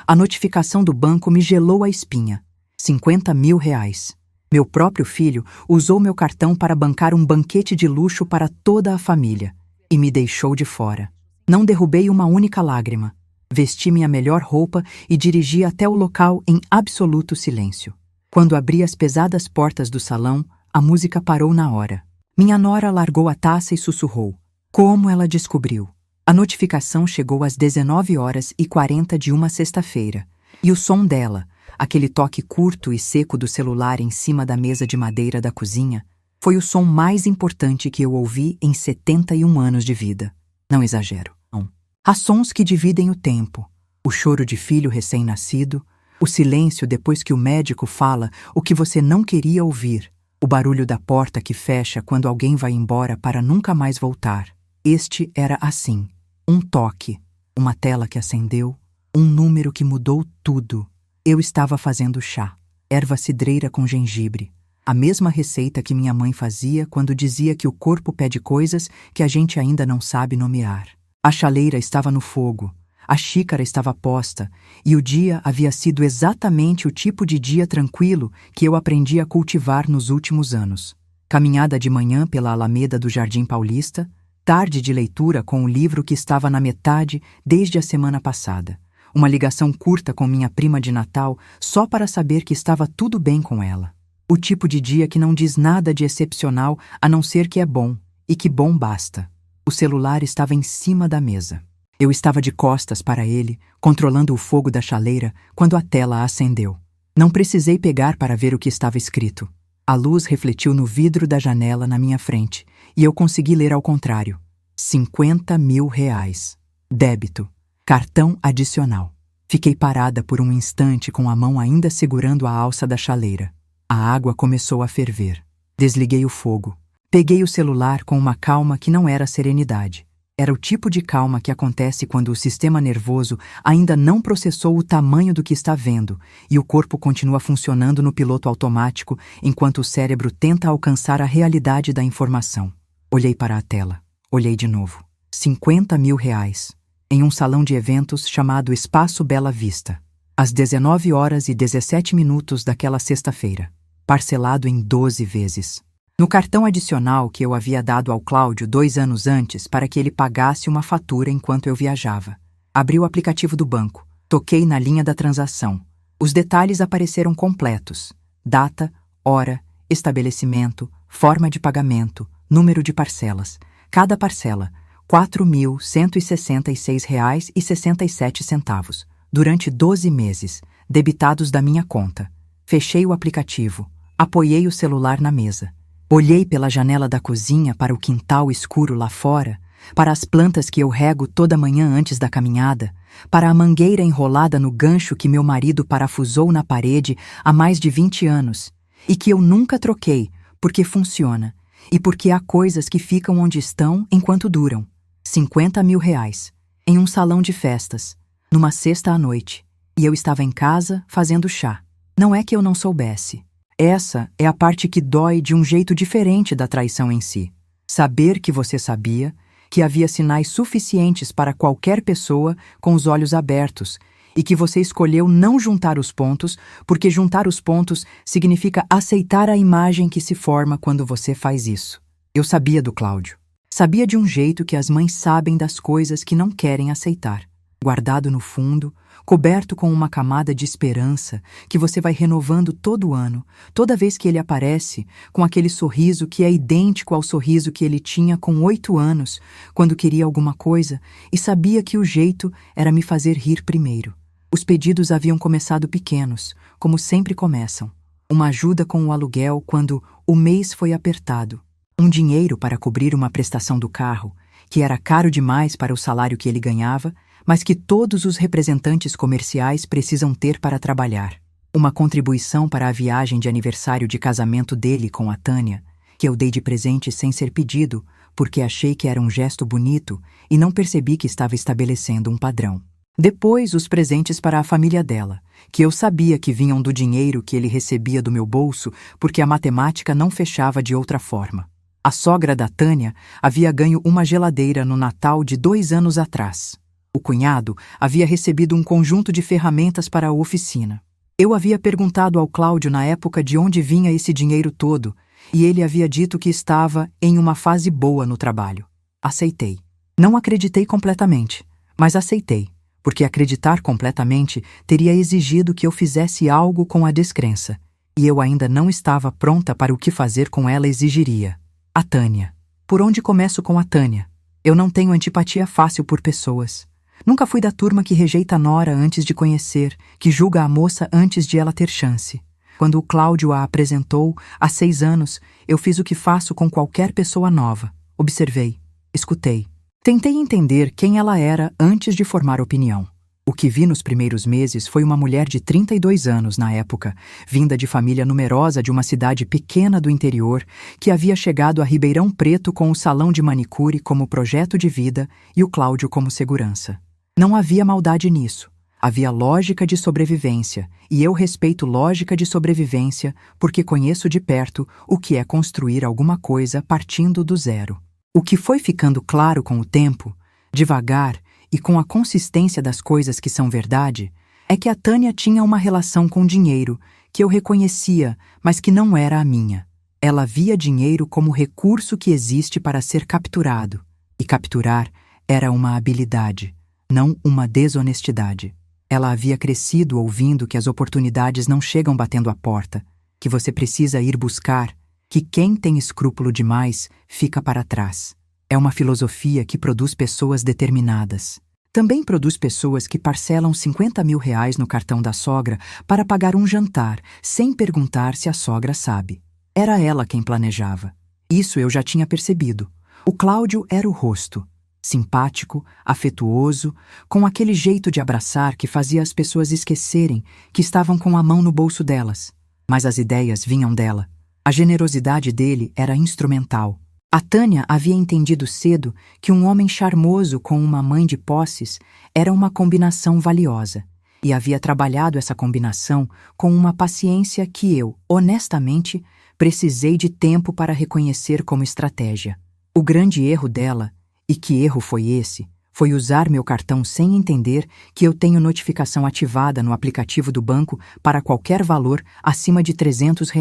A notificação do banco me gelou a espinha. 50 mil reais. Meu próprio filho usou meu cartão para bancar um banquete de luxo para toda a família e me deixou de fora. Não derrubei uma única lágrima. Vesti minha melhor roupa e dirigi até o local em absoluto silêncio. Quando abri as pesadas portas do salão, a música parou na hora. Minha nora largou a taça e sussurrou. Como ela descobriu? A notificação chegou às 19h40 de uma sexta-feira, e o som dela, aquele toque curto e seco do celular em cima da mesa de madeira da cozinha, foi o som mais importante que eu ouvi em 71 anos de vida. Não exagero, não. Há sons que dividem o tempo. O choro de filho recém-nascido, o silêncio depois que o médico fala o que você não queria ouvir, o barulho da porta que fecha quando alguém vai embora para nunca mais voltar. Este era assim. Um toque, uma tela que acendeu, um número que mudou tudo. Eu estava fazendo chá, erva cidreira com gengibre. A mesma receita que minha mãe fazia quando dizia que o corpo pede coisas que a gente ainda não sabe nomear. A chaleira estava no fogo, a xícara estava posta, e o dia havia sido exatamente o tipo de dia tranquilo que eu aprendi a cultivar nos últimos anos. Caminhada de manhã pela Alameda do Jardim Paulista, tarde de leitura com o livro que estava na metade desde a semana passada. Uma ligação curta com minha prima de Natal só para saber que estava tudo bem com ela. O tipo de dia que não diz nada de excepcional a não ser que é bom, e que bom basta. O celular estava em cima da mesa. Eu estava de costas para ele, controlando o fogo da chaleira, quando a tela acendeu. Não precisei pegar para ver o que estava escrito. A luz refletiu no vidro da janela na minha frente, e eu consegui ler ao contrário. 50 mil reais. Débito. Cartão adicional. Fiquei parada por um instante com a mão ainda segurando a alça da chaleira. A água começou a ferver. Desliguei o fogo. Peguei o celular com uma calma que não era serenidade. Era o tipo de calma que acontece quando o sistema nervoso ainda não processou o tamanho do que está vendo e o corpo continua funcionando no piloto automático enquanto o cérebro tenta alcançar a realidade da informação. Olhei para a tela. Olhei de novo. 50 mil reais. Em um salão de eventos chamado Espaço Bela Vista. Às 19h17 daquela sexta-feira. Parcelado em 12 vezes. No cartão adicional que eu havia dado ao Cláudio 2 anos antes para que ele pagasse uma fatura enquanto eu viajava. Abri o aplicativo do banco. Toquei na linha da transação. Os detalhes apareceram completos. Data, hora, estabelecimento, forma de pagamento, número de parcelas. Cada parcela, R$ 4.166,67, durante 12 meses, debitados da minha conta. Fechei o aplicativo. Apoiei o celular na mesa. Olhei pela janela da cozinha para o quintal escuro lá fora, para as plantas que eu rego toda manhã antes da caminhada, para a mangueira enrolada no gancho que meu marido parafusou na parede há mais de 20 anos, e que eu nunca troquei, porque funciona, e porque há coisas que ficam onde estão enquanto duram. 50 mil reais, em um salão de festas, numa sexta à noite, e eu estava em casa fazendo chá. Não é que eu não soubesse. Essa é a parte que dói de um jeito diferente da traição em si. Saber que você sabia, que havia sinais suficientes para qualquer pessoa com os olhos abertos e que você escolheu não juntar os pontos, porque juntar os pontos significa aceitar a imagem que se forma quando você faz isso. Eu sabia do Cláudio. Sabia de um jeito que as mães sabem das coisas que não querem aceitar. Guardado no fundo, coberto com uma camada de esperança que você vai renovando todo ano, toda vez que ele aparece, com aquele sorriso que é idêntico ao sorriso que ele tinha com 8 anos, quando queria alguma coisa e sabia que o jeito era me fazer rir primeiro. Os pedidos haviam começado pequenos, como sempre começam. Uma ajuda com o aluguel quando o mês foi apertado. Um dinheiro para cobrir uma prestação do carro, que era caro demais para o salário que ele ganhava, mas que todos os representantes comerciais precisam ter para trabalhar. Uma contribuição para a viagem de aniversário de casamento dele com a Tânia, que eu dei de presente sem ser pedido, porque achei que era um gesto bonito e não percebi que estava estabelecendo um padrão. Depois, os presentes para a família dela, que eu sabia que vinham do dinheiro que ele recebia do meu bolso, porque a matemática não fechava de outra forma. A sogra da Tânia havia ganho uma geladeira no Natal de 2 anos atrás. O cunhado havia recebido um conjunto de ferramentas para a oficina. Eu havia perguntado ao Cláudio na época de onde vinha esse dinheiro todo, e ele havia dito que estava em uma fase boa no trabalho. Aceitei. Não acreditei completamente, mas aceitei, porque acreditar completamente teria exigido que eu fizesse algo com a descrença, e eu ainda não estava pronta para o que fazer com ela exigiria. A Tânia. Por onde começo com a Tânia? Eu não tenho antipatia fácil por pessoas. Nunca fui da turma que rejeita a nora antes de conhecer, que julga a moça antes de ela ter chance. Quando o Cláudio a apresentou, há 6 anos, eu fiz o que faço com qualquer pessoa nova. Observei, escutei. Tentei entender quem ela era antes de formar opinião. O que vi nos primeiros meses foi uma mulher de 32 anos na época, vinda de família numerosa de uma cidade pequena do interior, que havia chegado a Ribeirão Preto com o salão de manicure como projeto de vida e o Cláudio como segurança. Não havia maldade nisso. Havia lógica de sobrevivência, e eu respeito lógica de sobrevivência porque conheço de perto o que é construir alguma coisa partindo do zero. O que foi ficando claro com o tempo, devagar e com a consistência das coisas que são verdade, é que a Tânia tinha uma relação com dinheiro que eu reconhecia, mas que não era a minha. Ela via dinheiro como recurso que existe para ser capturado, e capturar era uma habilidade, não uma desonestidade. Ela havia crescido ouvindo que as oportunidades não chegam batendo à porta, que você precisa ir buscar, que quem tem escrúpulo demais fica para trás. É uma filosofia que produz pessoas determinadas. Também produz pessoas que parcelam R$ 50.000 no cartão da sogra para pagar um jantar, sem perguntar se a sogra sabe. Era ela quem planejava. Isso eu já tinha percebido. O Cláudio era o rosto. Simpático, afetuoso, com aquele jeito de abraçar que fazia as pessoas esquecerem que estavam com a mão no bolso delas. Mas as ideias vinham dela. A generosidade dele era instrumental. A Tânia havia entendido cedo que um homem charmoso com uma mãe de posses era uma combinação valiosa, e havia trabalhado essa combinação com uma paciência que eu, honestamente, precisei de tempo para reconhecer como estratégia. O grande erro dela, e que erro foi esse, foi usar meu cartão sem entender que eu tenho notificação ativada no aplicativo do banco para qualquer valor acima de R$ 300.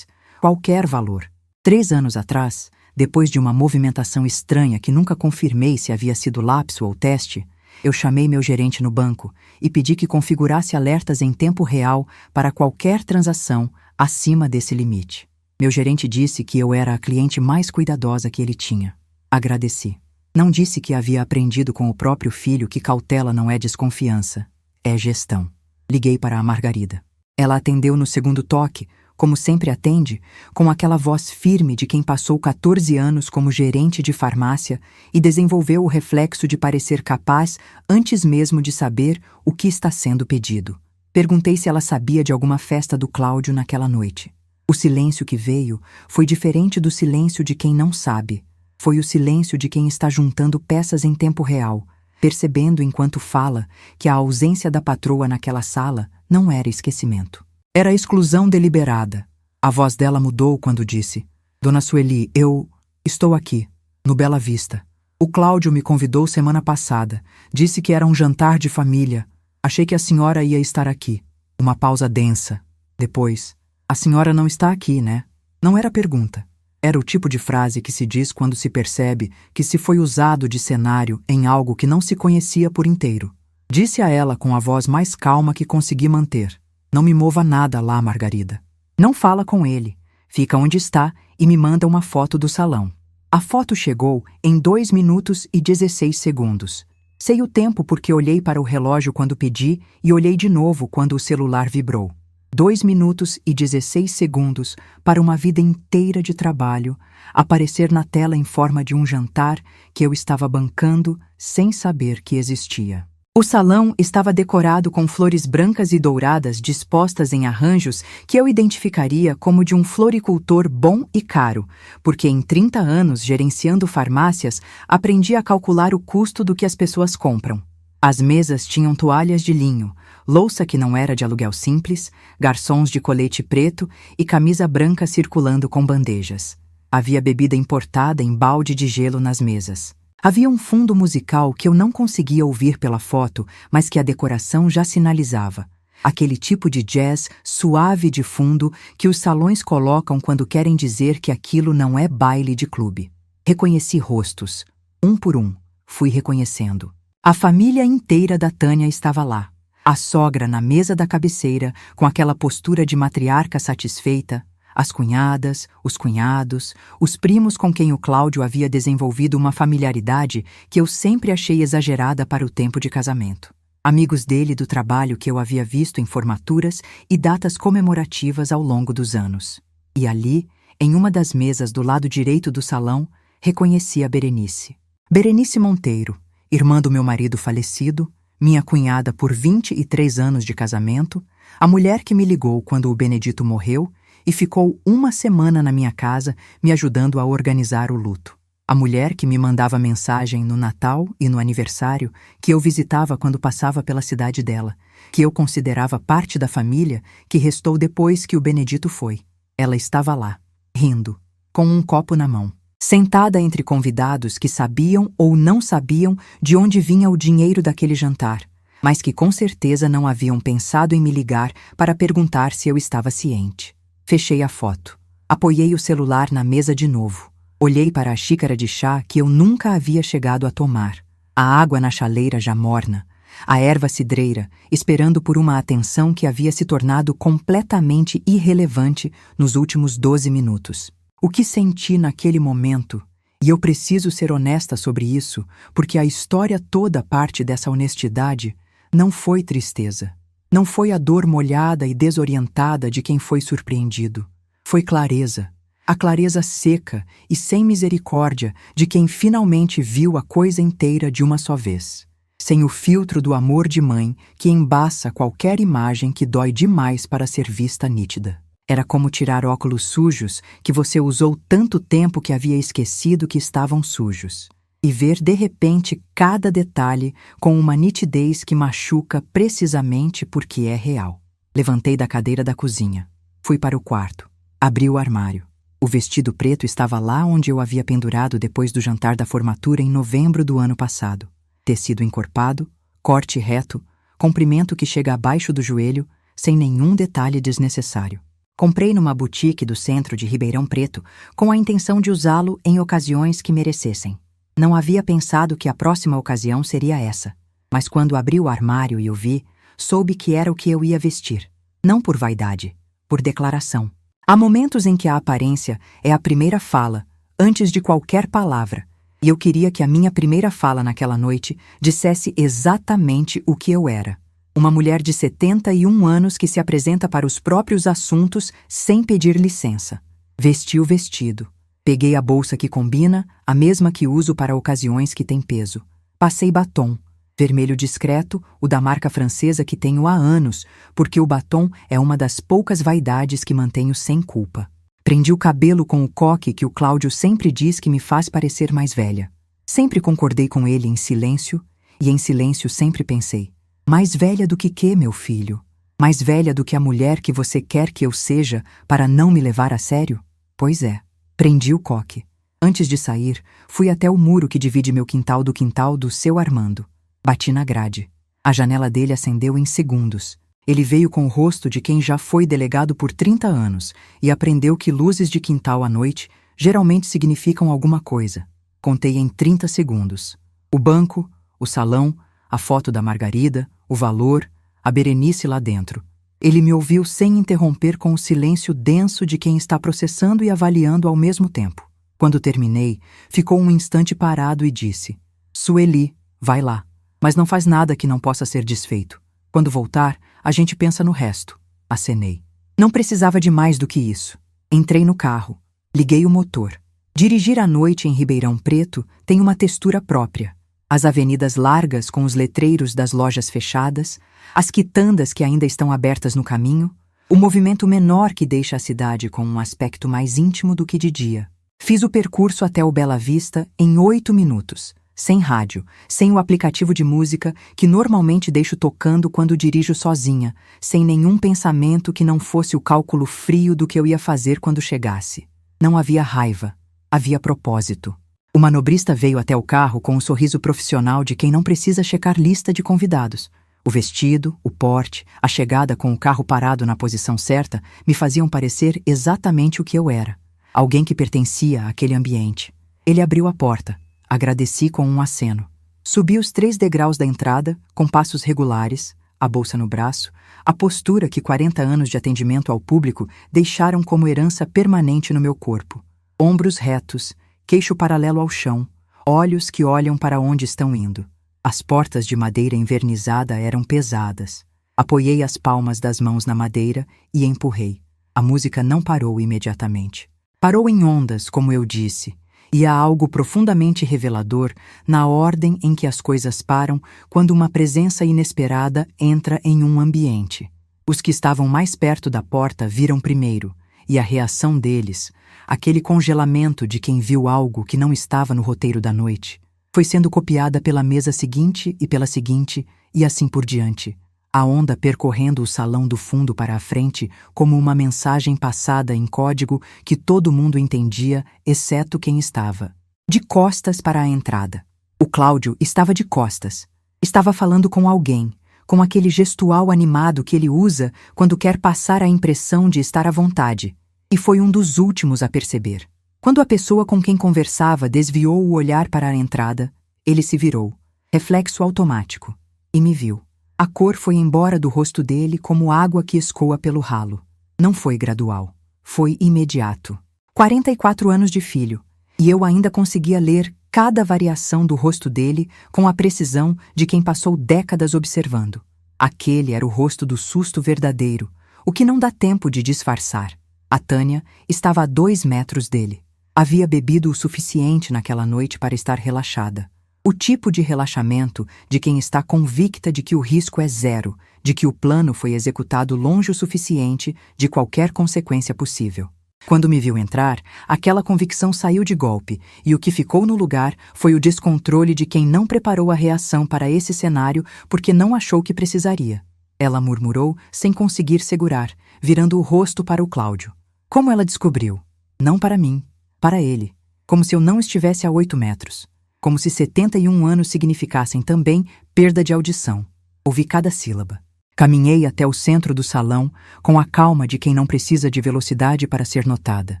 Qualquer valor. 3 anos atrás, depois de uma movimentação estranha que nunca confirmei se havia sido lapso ou teste, eu chamei meu gerente no banco e pedi que configurasse alertas em tempo real para qualquer transação acima desse limite. Meu gerente disse que eu era a cliente mais cuidadosa que ele tinha. Agradeci. Não disse que havia aprendido com o próprio filho que cautela não é desconfiança, é gestão. Liguei para a Margarida. Ela atendeu no segundo toque, como sempre atende, com aquela voz firme de quem passou 14 anos como gerente de farmácia e desenvolveu o reflexo de parecer capaz antes mesmo de saber o que está sendo pedido. Perguntei se ela sabia de alguma festa do Cláudio naquela noite. O silêncio que veio foi diferente do silêncio de quem não sabe. Foi o silêncio de quem está juntando peças em tempo real, percebendo enquanto fala que a ausência da patroa naquela sala não era esquecimento. Era exclusão deliberada. A voz dela mudou quando disse: Dona Sueli, eu estou aqui, no Bela Vista. O Cláudio me convidou semana passada. Disse que era um jantar de família. Achei que a senhora ia estar aqui. Uma pausa densa. Depois: a senhora não está aqui, né? Não era pergunta. Era o tipo de frase que se diz quando se percebe que se foi usado de cenário em algo que não se conhecia por inteiro. Disse a ela com a voz mais calma que consegui manter: Não me mova nada lá, Margarida. Não fala com ele. Fica onde está e me manda uma foto do salão. A foto chegou em 2 minutos e 16 segundos. Sei o tempo porque olhei para o relógio quando pedi e olhei de novo quando o celular vibrou. 2 minutos e 16 segundos para uma vida inteira de trabalho aparecer na tela em forma de um jantar que eu estava bancando sem saber que existia. O salão estava decorado com flores brancas e douradas dispostas em arranjos que eu identificaria como de um floricultor bom e caro, porque em 30 anos gerenciando farmácias aprendi a calcular o custo do que as pessoas compram. As mesas tinham toalhas de linho, louça que não era de aluguel simples, garçons de colete preto e camisa branca circulando com bandejas. Havia bebida importada em balde de gelo nas mesas. Havia um fundo musical que eu não conseguia ouvir pela foto, mas que a decoração já sinalizava. Aquele tipo de jazz suave de fundo que os salões colocam quando querem dizer que aquilo não é baile de clube. Reconheci rostos. Um por um, fui reconhecendo. A família inteira da Tânia estava lá. A sogra na mesa da cabeceira, com aquela postura de matriarca satisfeita, as cunhadas, os cunhados, os primos com quem o Cláudio havia desenvolvido uma familiaridade que eu sempre achei exagerada para o tempo de casamento. Amigos dele do trabalho que eu havia visto em formaturas e datas comemorativas ao longo dos anos. E ali, em uma das mesas do lado direito do salão, reconheci a Berenice. Berenice Monteiro, irmã do meu marido falecido, minha cunhada por 23 anos de casamento, a mulher que me ligou quando o Benedito morreu e ficou uma semana na minha casa me ajudando a organizar o luto. A mulher que me mandava mensagem no Natal e no aniversário, que eu visitava quando passava pela cidade dela, que eu considerava parte da família que restou depois que o Benedito foi. Ela estava lá, rindo, com um copo na mão, sentada entre convidados que sabiam ou não sabiam de onde vinha o dinheiro daquele jantar, mas que com certeza não haviam pensado em me ligar para perguntar se eu estava ciente. Fechei a foto. Apoiei o celular na mesa de novo. Olhei para a xícara de chá que eu nunca havia chegado a tomar. A água na chaleira já morna. A erva cidreira, esperando por uma atenção que havia se tornado completamente irrelevante nos últimos 12 minutos. O que senti naquele momento, e eu preciso ser honesta sobre isso, porque a história toda parte dessa honestidade, não foi tristeza. Não foi a dor molhada e desorientada de quem foi surpreendido. Foi clareza. A clareza seca e sem misericórdia de quem finalmente viu a coisa inteira de uma só vez. Sem o filtro do amor de mãe que embaça qualquer imagem que dói demais para ser vista nítida. Era como tirar óculos sujos que você usou tanto tempo que havia esquecido que estavam sujos. E ver de repente cada detalhe com uma nitidez que machuca precisamente porque é real. Levantei da cadeira da cozinha. Fui para o quarto. Abri o armário. O vestido preto estava lá onde eu havia pendurado depois do jantar da formatura em novembro do ano passado. Tecido encorpado, corte reto, comprimento que chega abaixo do joelho, sem nenhum detalhe desnecessário. Comprei numa boutique do centro de Ribeirão Preto com a intenção de usá-lo em ocasiões que merecessem. Não havia pensado que a próxima ocasião seria essa, mas quando abri o armário e o vi, soube que era o que eu ia vestir. Não por vaidade, por declaração. Há momentos em que a aparência é a primeira fala, antes de qualquer palavra, e eu queria que a minha primeira fala naquela noite dissesse exatamente o que eu era. Uma mulher de 71 anos que se apresenta para os próprios assuntos sem pedir licença. Vesti o vestido. Peguei a bolsa que combina, a mesma que uso para ocasiões que têm peso. Passei batom, vermelho discreto, o da marca francesa que tenho há anos, porque o batom é uma das poucas vaidades que mantenho sem culpa. Prendi o cabelo com o coque que o Cláudio sempre diz que me faz parecer mais velha. Sempre concordei com ele em silêncio, e em silêncio sempre pensei: mais velha do que quê, meu filho? Mais velha do que a mulher que você quer que eu seja para não me levar a sério? Pois é. Prendi o coque. Antes de sair, fui até o muro que divide meu quintal do quintal do seu Armando. Bati na grade. A janela dele acendeu em segundos. Ele veio com o rosto de quem já foi delegado por 30 anos e aprendeu que luzes de quintal à noite geralmente significam alguma coisa. Contei em 30 segundos. O banco, o salão, a foto da Margarida, o valor, a Berenice lá dentro. Ele me ouviu sem interromper com o silêncio denso de quem está processando e avaliando ao mesmo tempo. Quando terminei, ficou um instante parado e disse: Sueli, vai lá. Mas não faz nada que não possa ser desfeito. Quando voltar, a gente pensa no resto. Acenei. Não precisava de mais do que isso. Entrei no carro. Liguei o motor. Dirigir à noite em Ribeirão Preto tem uma textura própria. As avenidas largas com os letreiros das lojas fechadas, as quitandas que ainda estão abertas no caminho, o movimento menor que deixa a cidade com um aspecto mais íntimo do que de dia. Fiz o percurso até o Bela Vista em 8 minutos, sem rádio, sem o aplicativo de música que normalmente deixo tocando quando dirijo sozinha, sem nenhum pensamento que não fosse o cálculo frio do que eu ia fazer quando chegasse. Não havia raiva, havia propósito. O manobrista veio até o carro com o sorriso profissional de quem não precisa checar lista de convidados. O vestido, o porte, a chegada com o carro parado na posição certa me faziam parecer exatamente o que eu era. Alguém que pertencia àquele ambiente. Ele abriu a porta. Agradeci com um aceno. Subi os 3 degraus da entrada, com passos regulares, a bolsa no braço, a postura que 40 anos de atendimento ao público deixaram como herança permanente no meu corpo. Ombros retos, queixo paralelo ao chão, olhos que olham para onde estão indo. As portas de madeira envernizada eram pesadas. Apoiei as palmas das mãos na madeira e empurrei. A música não parou imediatamente. Parou em ondas, como eu disse, e há algo profundamente revelador na ordem em que as coisas param quando uma presença inesperada entra em um ambiente. Os que estavam mais perto da porta viram primeiro, e a reação deles, aquele congelamento de quem viu algo que não estava no roteiro da noite, foi sendo copiada pela mesa seguinte e pela seguinte, e assim por diante. A onda percorrendo o salão do fundo para a frente como uma mensagem passada em código que todo mundo entendia, exceto quem estava de costas para a entrada. O Cláudio estava de costas. Estava falando com alguém, com aquele gestual animado que ele usa quando quer passar a impressão de estar à vontade. E foi um dos últimos a perceber. Quando a pessoa com quem conversava desviou o olhar para a entrada, ele se virou, reflexo automático, e me viu. A cor foi embora do rosto dele como água que escoa pelo ralo. Não foi gradual, foi imediato. 44 anos de filho, e eu ainda conseguia ler cada variação do rosto dele com a precisão de quem passou décadas observando. Aquele era o rosto do susto verdadeiro, o que não dá tempo de disfarçar. A Tânia estava a 2 metros dele. Havia bebido o suficiente naquela noite para estar relaxada. O tipo de relaxamento de quem está convicta de que o risco é zero, de que o plano foi executado longe o suficiente de qualquer consequência possível. Quando me viu entrar, aquela convicção saiu de golpe, e o que ficou no lugar foi o descontrole de quem não preparou a reação para esse cenário porque não achou que precisaria. Ela murmurou sem conseguir segurar, virando o rosto para o Cláudio. Como ela descobriu? Não para mim. Para ele, como se eu não estivesse a 8 metros, como se 71 anos significassem também perda de audição. Ouvi cada sílaba. Caminhei até o centro do salão com a calma de quem não precisa de velocidade para ser notada.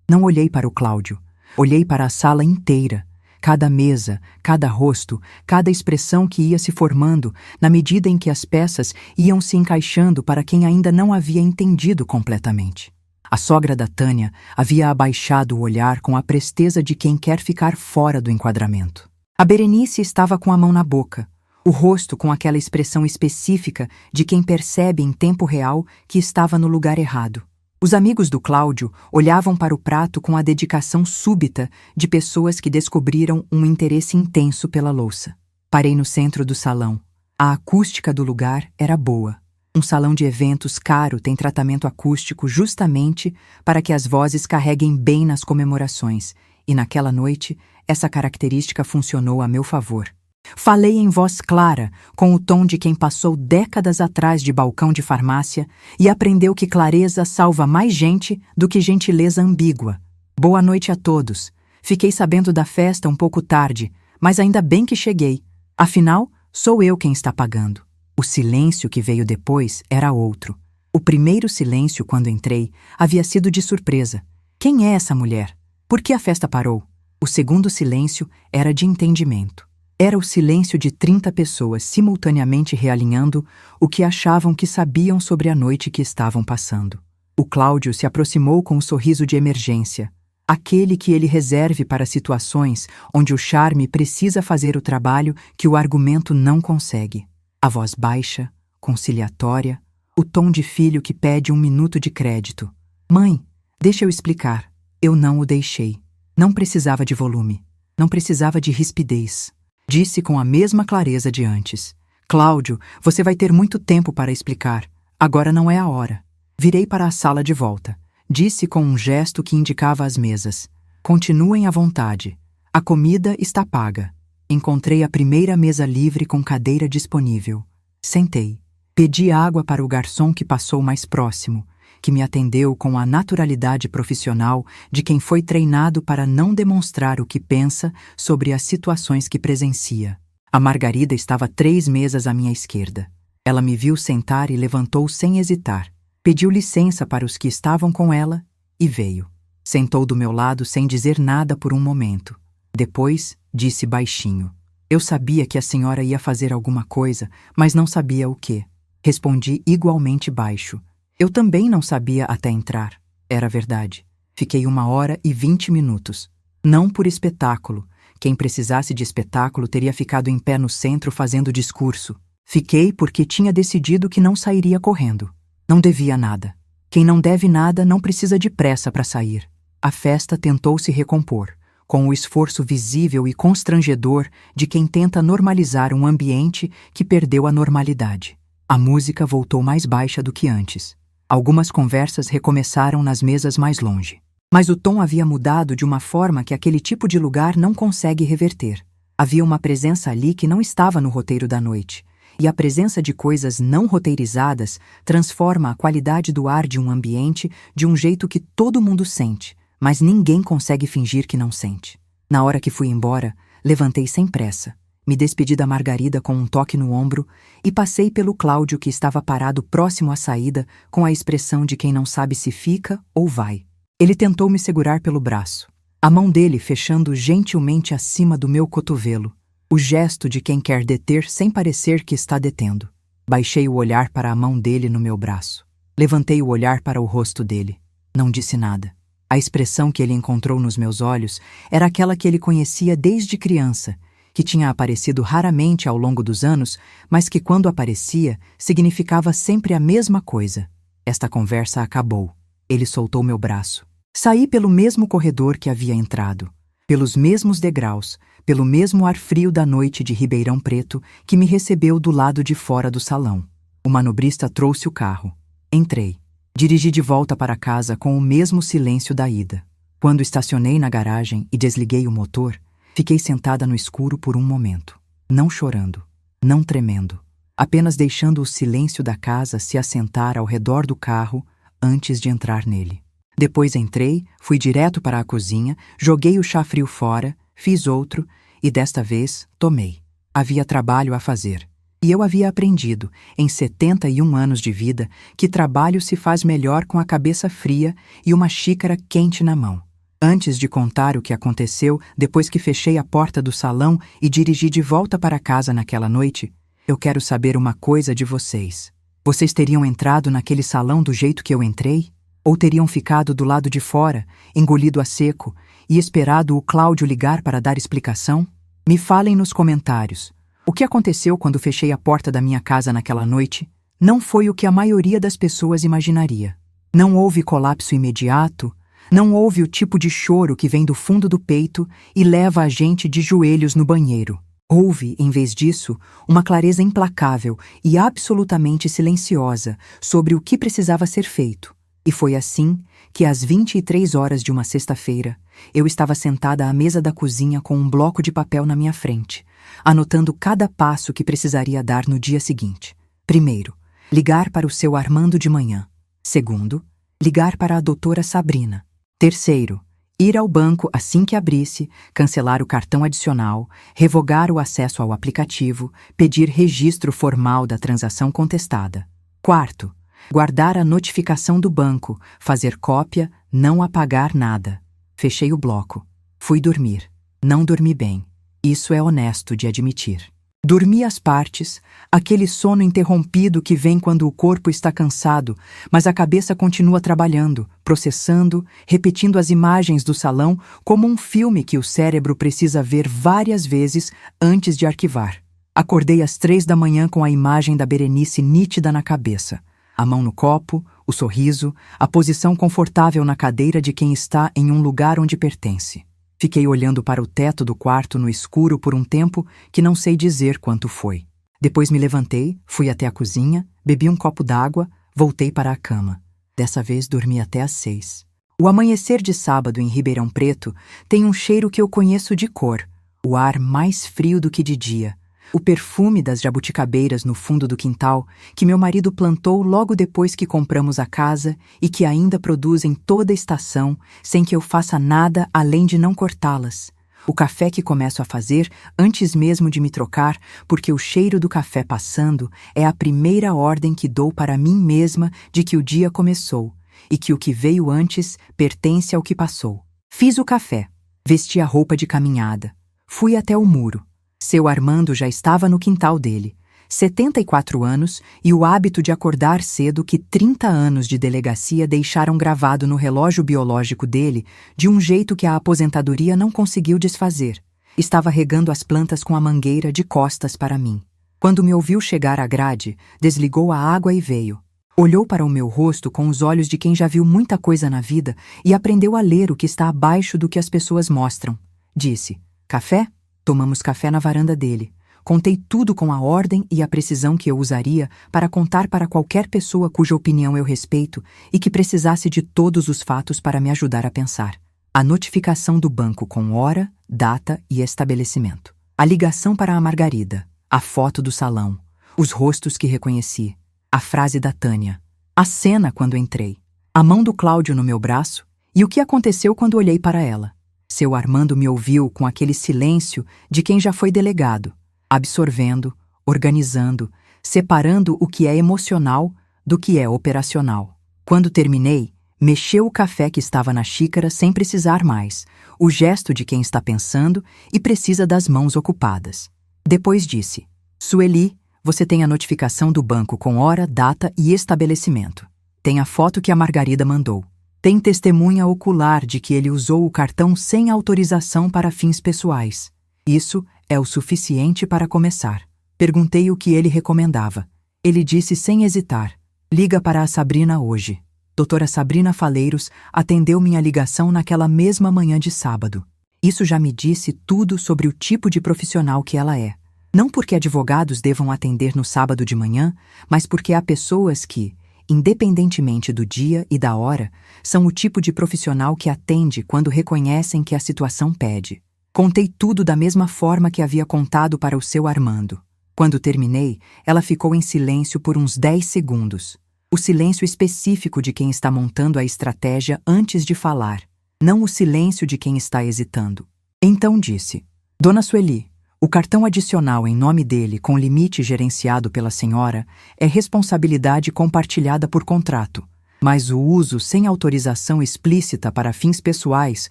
Não olhei para o Cláudio, olhei para a sala inteira, cada mesa, cada rosto, cada expressão que ia se formando na medida em que as peças iam se encaixando para quem ainda não havia entendido completamente. A sogra da Tânia havia abaixado o olhar com a presteza de quem quer ficar fora do enquadramento. A Berenice estava com a mão na boca, o rosto com aquela expressão específica de quem percebe em tempo real que estava no lugar errado. Os amigos do Cláudio olhavam para o prato com a dedicação súbita de pessoas que descobriram um interesse intenso pela louça. Parei no centro do salão. A acústica do lugar era boa. Um salão de eventos caro tem tratamento acústico justamente para que as vozes carreguem bem nas comemorações, e naquela noite essa característica funcionou a meu favor. Falei em voz clara, com o tom de quem passou décadas atrás de balcão de farmácia e aprendeu que clareza salva mais gente do que gentileza ambígua. Boa noite a todos. Fiquei sabendo da festa um pouco tarde, mas ainda bem que cheguei. Afinal, sou eu quem está pagando. O silêncio que veio depois era outro. O primeiro silêncio, quando entrei, havia sido de surpresa. Quem é essa mulher? Por que a festa parou? O segundo silêncio era de entendimento. Era o silêncio de 30 pessoas simultaneamente realinhando o que achavam que sabiam sobre a noite que estavam passando. O Cláudio se aproximou com um sorriso de emergência, aquele que ele reserve para situações onde o charme precisa fazer o trabalho que o argumento não consegue. A voz baixa, conciliatória, o tom de filho que pede 1 minuto de crédito. Mãe, deixa eu explicar. Eu não o deixei. Não precisava de volume. Não precisava de rispidez. Disse com a mesma clareza de antes. Cláudio, você vai ter muito tempo para explicar. Agora não é a hora. Virei para a sala de volta. Disse com um gesto que indicava as mesas. Continuem à vontade. A comida está paga. Encontrei a primeira mesa livre com cadeira disponível. Sentei. Pedi água para o garçom que passou mais próximo. que me atendeu com a naturalidade profissional de quem foi treinado para não demonstrar o que pensa sobre as situações que presencia. A Margarida estava 3 mesas à minha esquerda. Ela me viu sentar e levantou sem hesitar. Pediu licença para os que estavam com ela e veio. Sentou do meu lado sem dizer nada por um momento. Depois, disse baixinho: "Eu sabia que a senhora ia fazer alguma coisa, mas não sabia o quê." Respondi igualmente baixo. Eu também não sabia até entrar. Era verdade. Fiquei 1h20. Não por espetáculo. Quem precisasse de espetáculo teria ficado em pé no centro fazendo discurso. Fiquei porque tinha decidido que não sairia correndo. Não devia nada. Quem não deve nada não precisa de pressa para sair. A festa tentou se recompor, com o esforço visível e constrangedor de quem tenta normalizar um ambiente que perdeu a normalidade. A música voltou mais baixa do que antes. Algumas conversas recomeçaram nas mesas mais longe. Mas o tom havia mudado de uma forma que aquele tipo de lugar não consegue reverter. Havia uma presença ali que não estava no roteiro da noite. E a presença de coisas não roteirizadas transforma a qualidade do ar de um ambiente de um jeito que todo mundo sente, mas ninguém consegue fingir que não sente. Na hora que fui embora, levantei sem pressa, me despedi da Margarida com um toque no ombro e passei pelo Cláudio, que estava parado próximo à saída com a expressão de quem não sabe se fica ou vai. Ele tentou me segurar pelo braço, a mão dele fechando gentilmente acima do meu cotovelo. O gesto de quem quer deter sem parecer que está detendo. Baixei o olhar para a mão dele no meu braço. Levantei o olhar para o rosto dele. Não disse nada. A expressão que ele encontrou nos meus olhos era aquela que ele conhecia desde criança, que tinha aparecido raramente ao longo dos anos, mas que quando aparecia, significava sempre a mesma coisa. Esta conversa acabou. Ele soltou meu braço. Saí pelo mesmo corredor que havia entrado, pelos mesmos degraus, pelo mesmo ar frio da noite de Ribeirão Preto que me recebeu do lado de fora do salão. O manobrista trouxe o carro. Entrei. Dirigi de volta para casa com o mesmo silêncio da ida. Quando estacionei na garagem e desliguei o motor, fiquei sentada no escuro por um momento. Não chorando, não tremendo, apenas deixando o silêncio da casa se assentar ao redor do carro antes de entrar nele. Depois entrei, fui direto para a cozinha, joguei o chá frio fora, fiz outro e desta vez tomei. Havia trabalho a fazer. E eu havia aprendido, em 71 anos de vida, que trabalho se faz melhor com a cabeça fria e uma xícara quente na mão. Antes de contar o que aconteceu depois que fechei a porta do salão e dirigi de volta para casa naquela noite, eu quero saber uma coisa de vocês. Vocês teriam entrado naquele salão do jeito que eu entrei? Ou teriam ficado do lado de fora, engolido a seco, e esperado o Cláudio ligar para dar explicação? Me falem nos comentários. O que aconteceu quando fechei a porta da minha casa naquela noite não foi o que a maioria das pessoas imaginaria. Não houve colapso imediato, não houve o tipo de choro que vem do fundo do peito e leva a gente de joelhos no banheiro. Houve, em vez disso, uma clareza implacável e absolutamente silenciosa sobre o que precisava ser feito. E foi assim que, às 23h de uma sexta-feira, eu estava sentada à mesa da cozinha com um bloco de papel na minha frente, anotando cada passo que precisaria dar no dia seguinte. Primeiro, ligar para o seu Armando de manhã. Segundo, ligar para a doutora Sabrina. Terceiro, ir ao banco assim que abrisse, cancelar o cartão adicional, revogar o acesso ao aplicativo, pedir registro formal da transação contestada. Quarto, guardar a notificação do banco, fazer cópia, não apagar nada. Fechei o bloco. Fui dormir. Não dormi bem. Isso é honesto de admitir. Dormi às partes, aquele sono interrompido que vem quando o corpo está cansado, mas a cabeça continua trabalhando, processando, repetindo as imagens do salão como um filme que o cérebro precisa ver várias vezes antes de arquivar. Acordei às 3h com a imagem da Berenice nítida na cabeça. A mão no copo, o sorriso, a posição confortável na cadeira de quem está em um lugar onde pertence. Fiquei olhando para o teto do quarto no escuro por um tempo que não sei dizer quanto foi. Depois me levantei, fui até a cozinha, bebi um copo d'água, voltei para a cama. Dessa vez dormi até às 6. O amanhecer de sábado em Ribeirão Preto tem um cheiro que eu conheço de cor, o ar mais frio do que de dia, o perfume das jabuticabeiras no fundo do quintal que meu marido plantou logo depois que compramos a casa e que ainda produzem toda a estação sem que eu faça nada além de não cortá-las. O café que começo a fazer antes mesmo de me trocar, porque o cheiro do café passando é a primeira ordem que dou para mim mesma de que o dia começou e que o que veio antes pertence ao que passou. Fiz o café, vesti a roupa de caminhada, fui até o muro. Seu Armando já estava no quintal dele, 74 anos e o hábito de acordar cedo que 30 anos de delegacia deixaram gravado no relógio biológico dele de um jeito que a aposentadoria não conseguiu desfazer. Estava regando as plantas com a mangueira de costas para mim. Quando me ouviu chegar à grade, desligou a água e veio. Olhou para o meu rosto com os olhos de quem já viu muita coisa na vida e aprendeu a ler o que está abaixo do que as pessoas mostram. Disse: "Café?" Tomamos café na varanda dele. Contei tudo com a ordem e a precisão que eu usaria para contar para qualquer pessoa cuja opinião eu respeito e que precisasse de todos os fatos para me ajudar a pensar. A notificação do banco com hora, data e estabelecimento. A ligação para a Margarida. A foto do salão. Os rostos que reconheci. A frase da Tânia. A cena quando entrei. A mão do Cláudio no meu braço e o que aconteceu quando olhei para ela. Seu Armando me ouviu com aquele silêncio de quem já foi delegado, absorvendo, organizando, separando o que é emocional do que é operacional. Quando terminei, mexeu o café que estava na xícara sem precisar mais, o gesto de quem está pensando e precisa das mãos ocupadas. Depois disse: "Sueli, você tem a notificação do banco com hora, data e estabelecimento. Tem a foto que a Margarida mandou. Tem testemunha ocular de que ele usou o cartão sem autorização para fins pessoais. Isso é o suficiente para começar." Perguntei o que ele recomendava. Ele disse sem hesitar: "Liga para a Sabrina hoje." Doutora Sabrina Faleiros atendeu minha ligação naquela mesma manhã de sábado. Isso já me disse tudo sobre o tipo de profissional que ela é. Não porque advogados devam atender no sábado de manhã, mas porque há pessoas que, independentemente do dia e da hora, são o tipo de profissional que atende quando reconhecem que a situação pede. Contei tudo da mesma forma que havia contado para o seu Armando. Quando terminei, ela ficou em silêncio por uns 10 segundos. O silêncio específico de quem está montando a estratégia antes de falar, não o silêncio de quem está hesitando. Então disse: "Dona Sueli, o cartão adicional em nome dele com limite gerenciado pela senhora é responsabilidade compartilhada por contrato, mas o uso sem autorização explícita para fins pessoais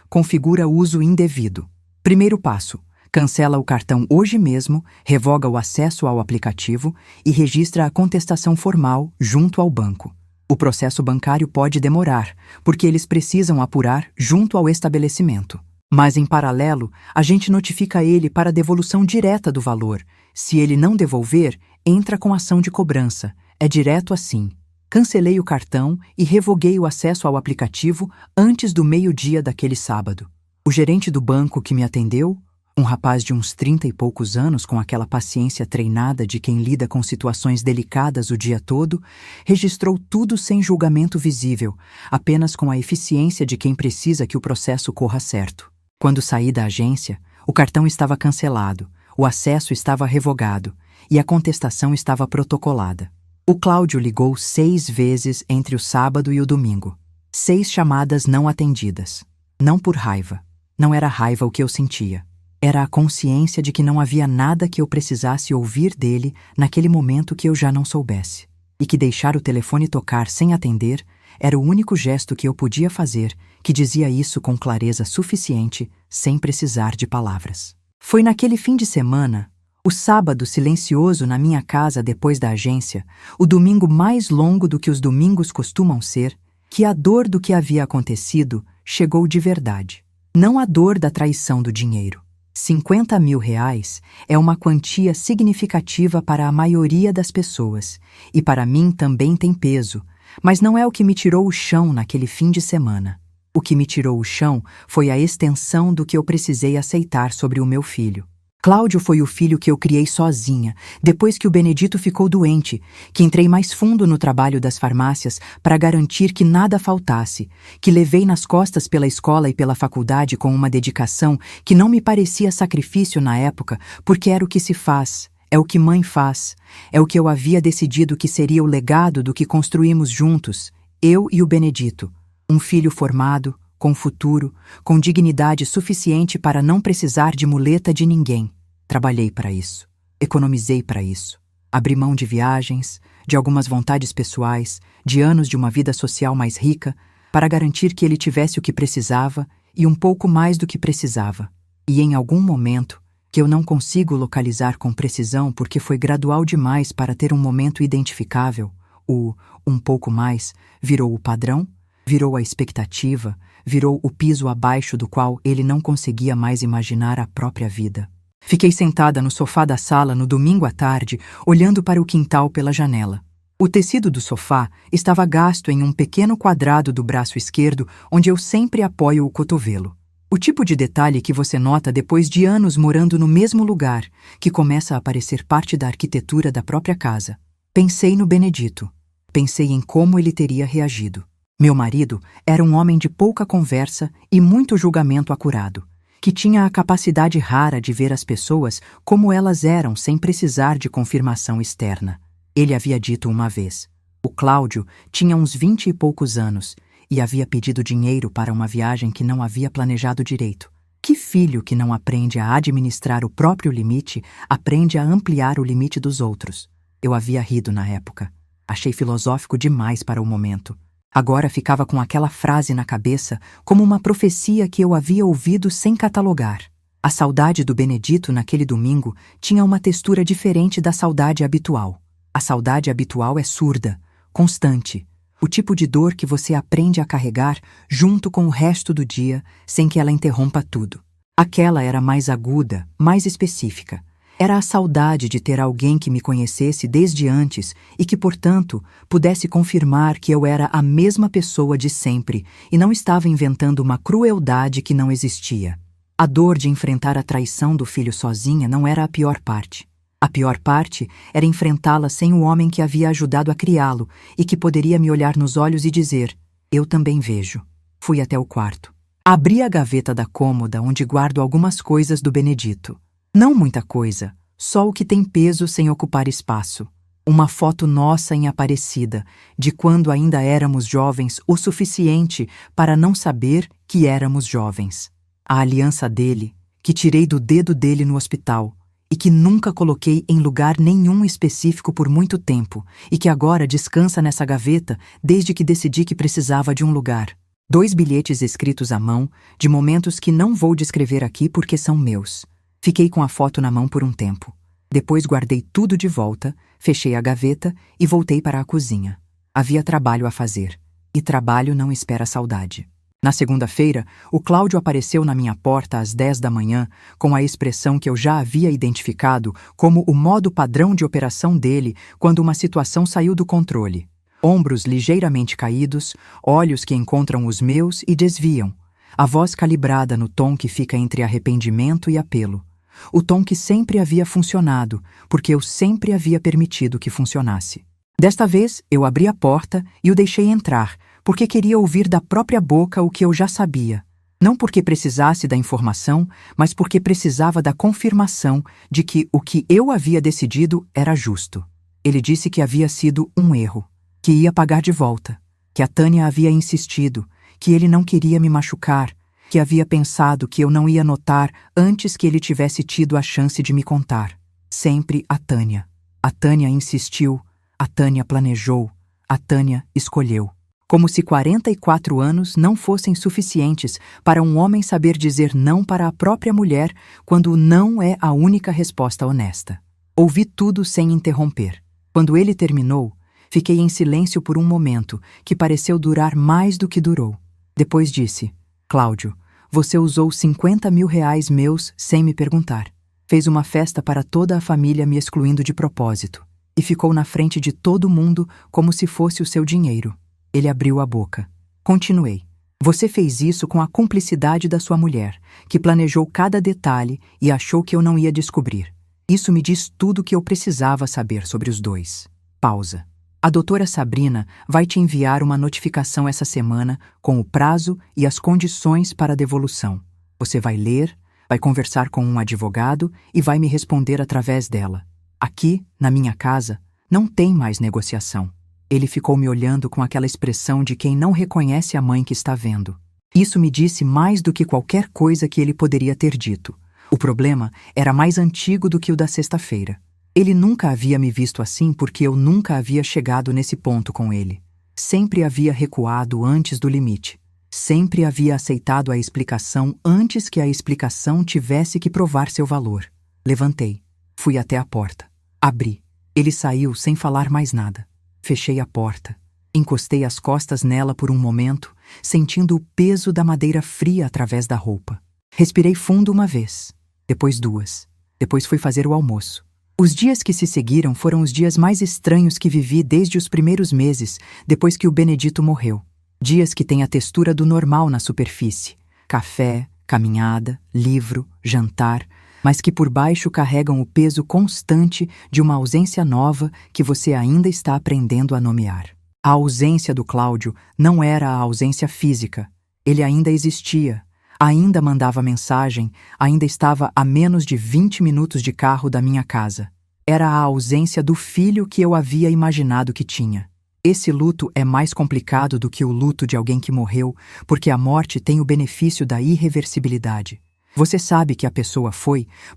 configura uso indevido. Primeiro passo: cancela o cartão hoje mesmo, revoga o acesso ao aplicativo e registra a contestação formal junto ao banco. O processo bancário pode demorar, porque eles precisam apurar junto ao estabelecimento. Mas, em paralelo, a gente notifica ele para devolução direta do valor. Se ele não devolver, entra com ação de cobrança. É direto assim." Cancelei o cartão e revoguei o acesso ao aplicativo antes do meio-dia daquele sábado. O gerente do banco que me atendeu, um rapaz de uns 30 e poucos anos com aquela paciência treinada de quem lida com situações delicadas o dia todo, registrou tudo sem julgamento visível, apenas com a eficiência de quem precisa que o processo corra certo. Quando saí da agência, o cartão estava cancelado, o acesso estava revogado e a contestação estava protocolada. O Cláudio ligou 6 vezes entre o sábado e o domingo. 6 chamadas não atendidas. Não por raiva. Não era raiva o que eu sentia. Era a consciência de que não havia nada que eu precisasse ouvir dele naquele momento que eu já não soubesse. E que deixar o telefone tocar sem atender era o único gesto que eu podia fazer que dizia isso com clareza suficiente, sem precisar de palavras. Foi naquele fim de semana, o sábado silencioso na minha casa depois da agência, o domingo mais longo do que os domingos costumam ser, que a dor do que havia acontecido chegou de verdade. Não a dor da traição do dinheiro. 50 mil reais é uma quantia significativa para a maioria das pessoas, e para mim também tem peso, mas não é o que me tirou o chão naquele fim de semana. O que me tirou o chão foi a extensão do que eu precisei aceitar sobre o meu filho. Cláudio foi o filho que eu criei sozinha, depois que o Benedito ficou doente, que entrei mais fundo no trabalho das farmácias para garantir que nada faltasse, que levei nas costas pela escola e pela faculdade com uma dedicação que não me parecia sacrifício na época, porque era o que se faz, é o que mãe faz, é o que eu havia decidido que seria o legado do que construímos juntos, eu e o Benedito, um filho formado, com futuro, com dignidade suficiente para não precisar de muleta de ninguém. Trabalhei para isso, economizei para isso, abri mão de viagens, de algumas vontades pessoais, de anos de uma vida social mais rica, para garantir que ele tivesse o que precisava e um pouco mais do que precisava. E em algum momento, que eu não consigo localizar com precisão porque foi gradual demais para ter um momento identificável, o um pouco mais virou o padrão, virou a expectativa, virou o piso abaixo do qual ele não conseguia mais imaginar a própria vida. Fiquei sentada no sofá da sala no domingo à tarde, olhando para o quintal pela janela. O tecido do sofá estava gasto em um pequeno quadrado do braço esquerdo, onde eu sempre apoio o cotovelo. O tipo de detalhe que você nota depois de anos morando no mesmo lugar, que começa a parecer parte da arquitetura da própria casa. Pensei no Benedito. Pensei em como ele teria reagido. Meu marido era um homem de pouca conversa e muito julgamento acurado, que tinha a capacidade rara de ver as pessoas como elas eram sem precisar de confirmação externa. Ele havia dito uma vez: o Cláudio tinha uns 20 e poucos anos e havia pedido dinheiro para uma viagem que não havia planejado direito. Que filho que não aprende a administrar o próprio limite aprende a ampliar o limite dos outros? Eu havia rido na época. Achei filosófico demais para o momento. Agora ficava com aquela frase na cabeça como uma profecia que eu havia ouvido sem catalogar. A saudade do Benedito naquele domingo tinha uma textura diferente da saudade habitual. A saudade habitual é surda, constante, o tipo de dor que você aprende a carregar junto com o resto do dia sem que ela interrompa tudo. Aquela era mais aguda, mais específica. Era a saudade de ter alguém que me conhecesse desde antes e que, portanto, pudesse confirmar que eu era a mesma pessoa de sempre e não estava inventando uma crueldade que não existia. A dor de enfrentar a traição do filho sozinha não era a pior parte. A pior parte era enfrentá-la sem o homem que havia ajudado a criá-lo e que poderia me olhar nos olhos e dizer: eu também vejo. Fui até o quarto. Abri a gaveta da cômoda onde guardo algumas coisas do Benedito. Não muita coisa, só o que tem peso sem ocupar espaço. Uma foto nossa em Aparecida, de quando ainda éramos jovens o suficiente para não saber que éramos jovens. A aliança dele, que tirei do dedo dele no hospital, e que nunca coloquei em lugar nenhum específico por muito tempo, e que agora descansa nessa gaveta desde que decidi que precisava de um lugar. 2 bilhetes escritos à mão, de momentos que não vou descrever aqui porque são meus. Fiquei com a foto na mão por um tempo. Depois guardei tudo de volta, fechei a gaveta e voltei para a cozinha. Havia trabalho a fazer. E trabalho não espera saudade. Na segunda-feira, o Cláudio apareceu na minha porta às 10 da manhã, com a expressão que eu já havia identificado como o modo padrão de operação dele quando uma situação saiu do controle. Ombros ligeiramente caídos, olhos que encontram os meus e desviam. A voz calibrada no tom que fica entre arrependimento e apelo. O tom que sempre havia funcionado, porque eu sempre havia permitido que funcionasse. Desta vez, eu abri a porta e o deixei entrar, porque queria ouvir da própria boca o que eu já sabia. Não porque precisasse da informação, mas porque precisava da confirmação de que o que eu havia decidido era justo. Ele disse que havia sido um erro, que ia pagar de volta, que a Tânia havia insistido, que ele não queria me machucar, que havia pensado que eu não ia notar antes que ele tivesse tido a chance de me contar. Sempre a Tânia. A Tânia insistiu, a Tânia planejou, a Tânia escolheu. Como se 44 anos não fossem suficientes para um homem saber dizer não para a própria mulher quando o não é a única resposta honesta. Ouvi tudo sem interromper. Quando ele terminou, fiquei em silêncio por um momento que pareceu durar mais do que durou. Depois disse: Cláudio, você usou 50 mil reais meus sem me perguntar. Fez uma festa para toda a família me excluindo de propósito. E ficou na frente de todo mundo como se fosse o seu dinheiro. Ele abriu a boca. Continuei. Você fez isso com a cumplicidade da sua mulher, que planejou cada detalhe e achou que eu não ia descobrir. Isso me diz tudo o que eu precisava saber sobre os dois. Pausa. A doutora Sabrina vai te enviar uma notificação essa semana com o prazo e as condições para a devolução. Você vai ler, vai conversar com um advogado e vai me responder através dela. Aqui, na minha casa, não tem mais negociação. Ele ficou me olhando com aquela expressão de quem não reconhece a mãe que está vendo. Isso me disse mais do que qualquer coisa que ele poderia ter dito. O problema era mais antigo do que o da sexta-feira. Ele nunca havia me visto assim porque eu nunca havia chegado nesse ponto com ele. Sempre havia recuado antes do limite. Sempre havia aceitado a explicação antes que a explicação tivesse que provar seu valor. Levantei. Fui até a porta. Abri. Ele saiu sem falar mais nada. Fechei a porta. Encostei as costas nela por um momento, sentindo o peso da madeira fria através da roupa. Respirei fundo uma vez, depois duas. Depois fui fazer o almoço. Os dias que se seguiram foram os dias mais estranhos que vivi desde os primeiros meses, depois que o Benedito morreu. Dias que têm a textura do normal na superfície. Café, caminhada, livro, jantar, mas que por baixo carregam o peso constante de uma ausência nova que você ainda está aprendendo a nomear. A ausência do Cláudio não era a ausência física. Ele ainda existia, ainda mandava mensagem, ainda estava a menos de 20 minutos de carro da minha casa. Era a ausência do filho que eu havia imaginado que tinha. Esse luto é mais complicado do que o luto de alguém que morreu, porque a morte tem o benefício da irreversibilidade. Você sabe que a pessoa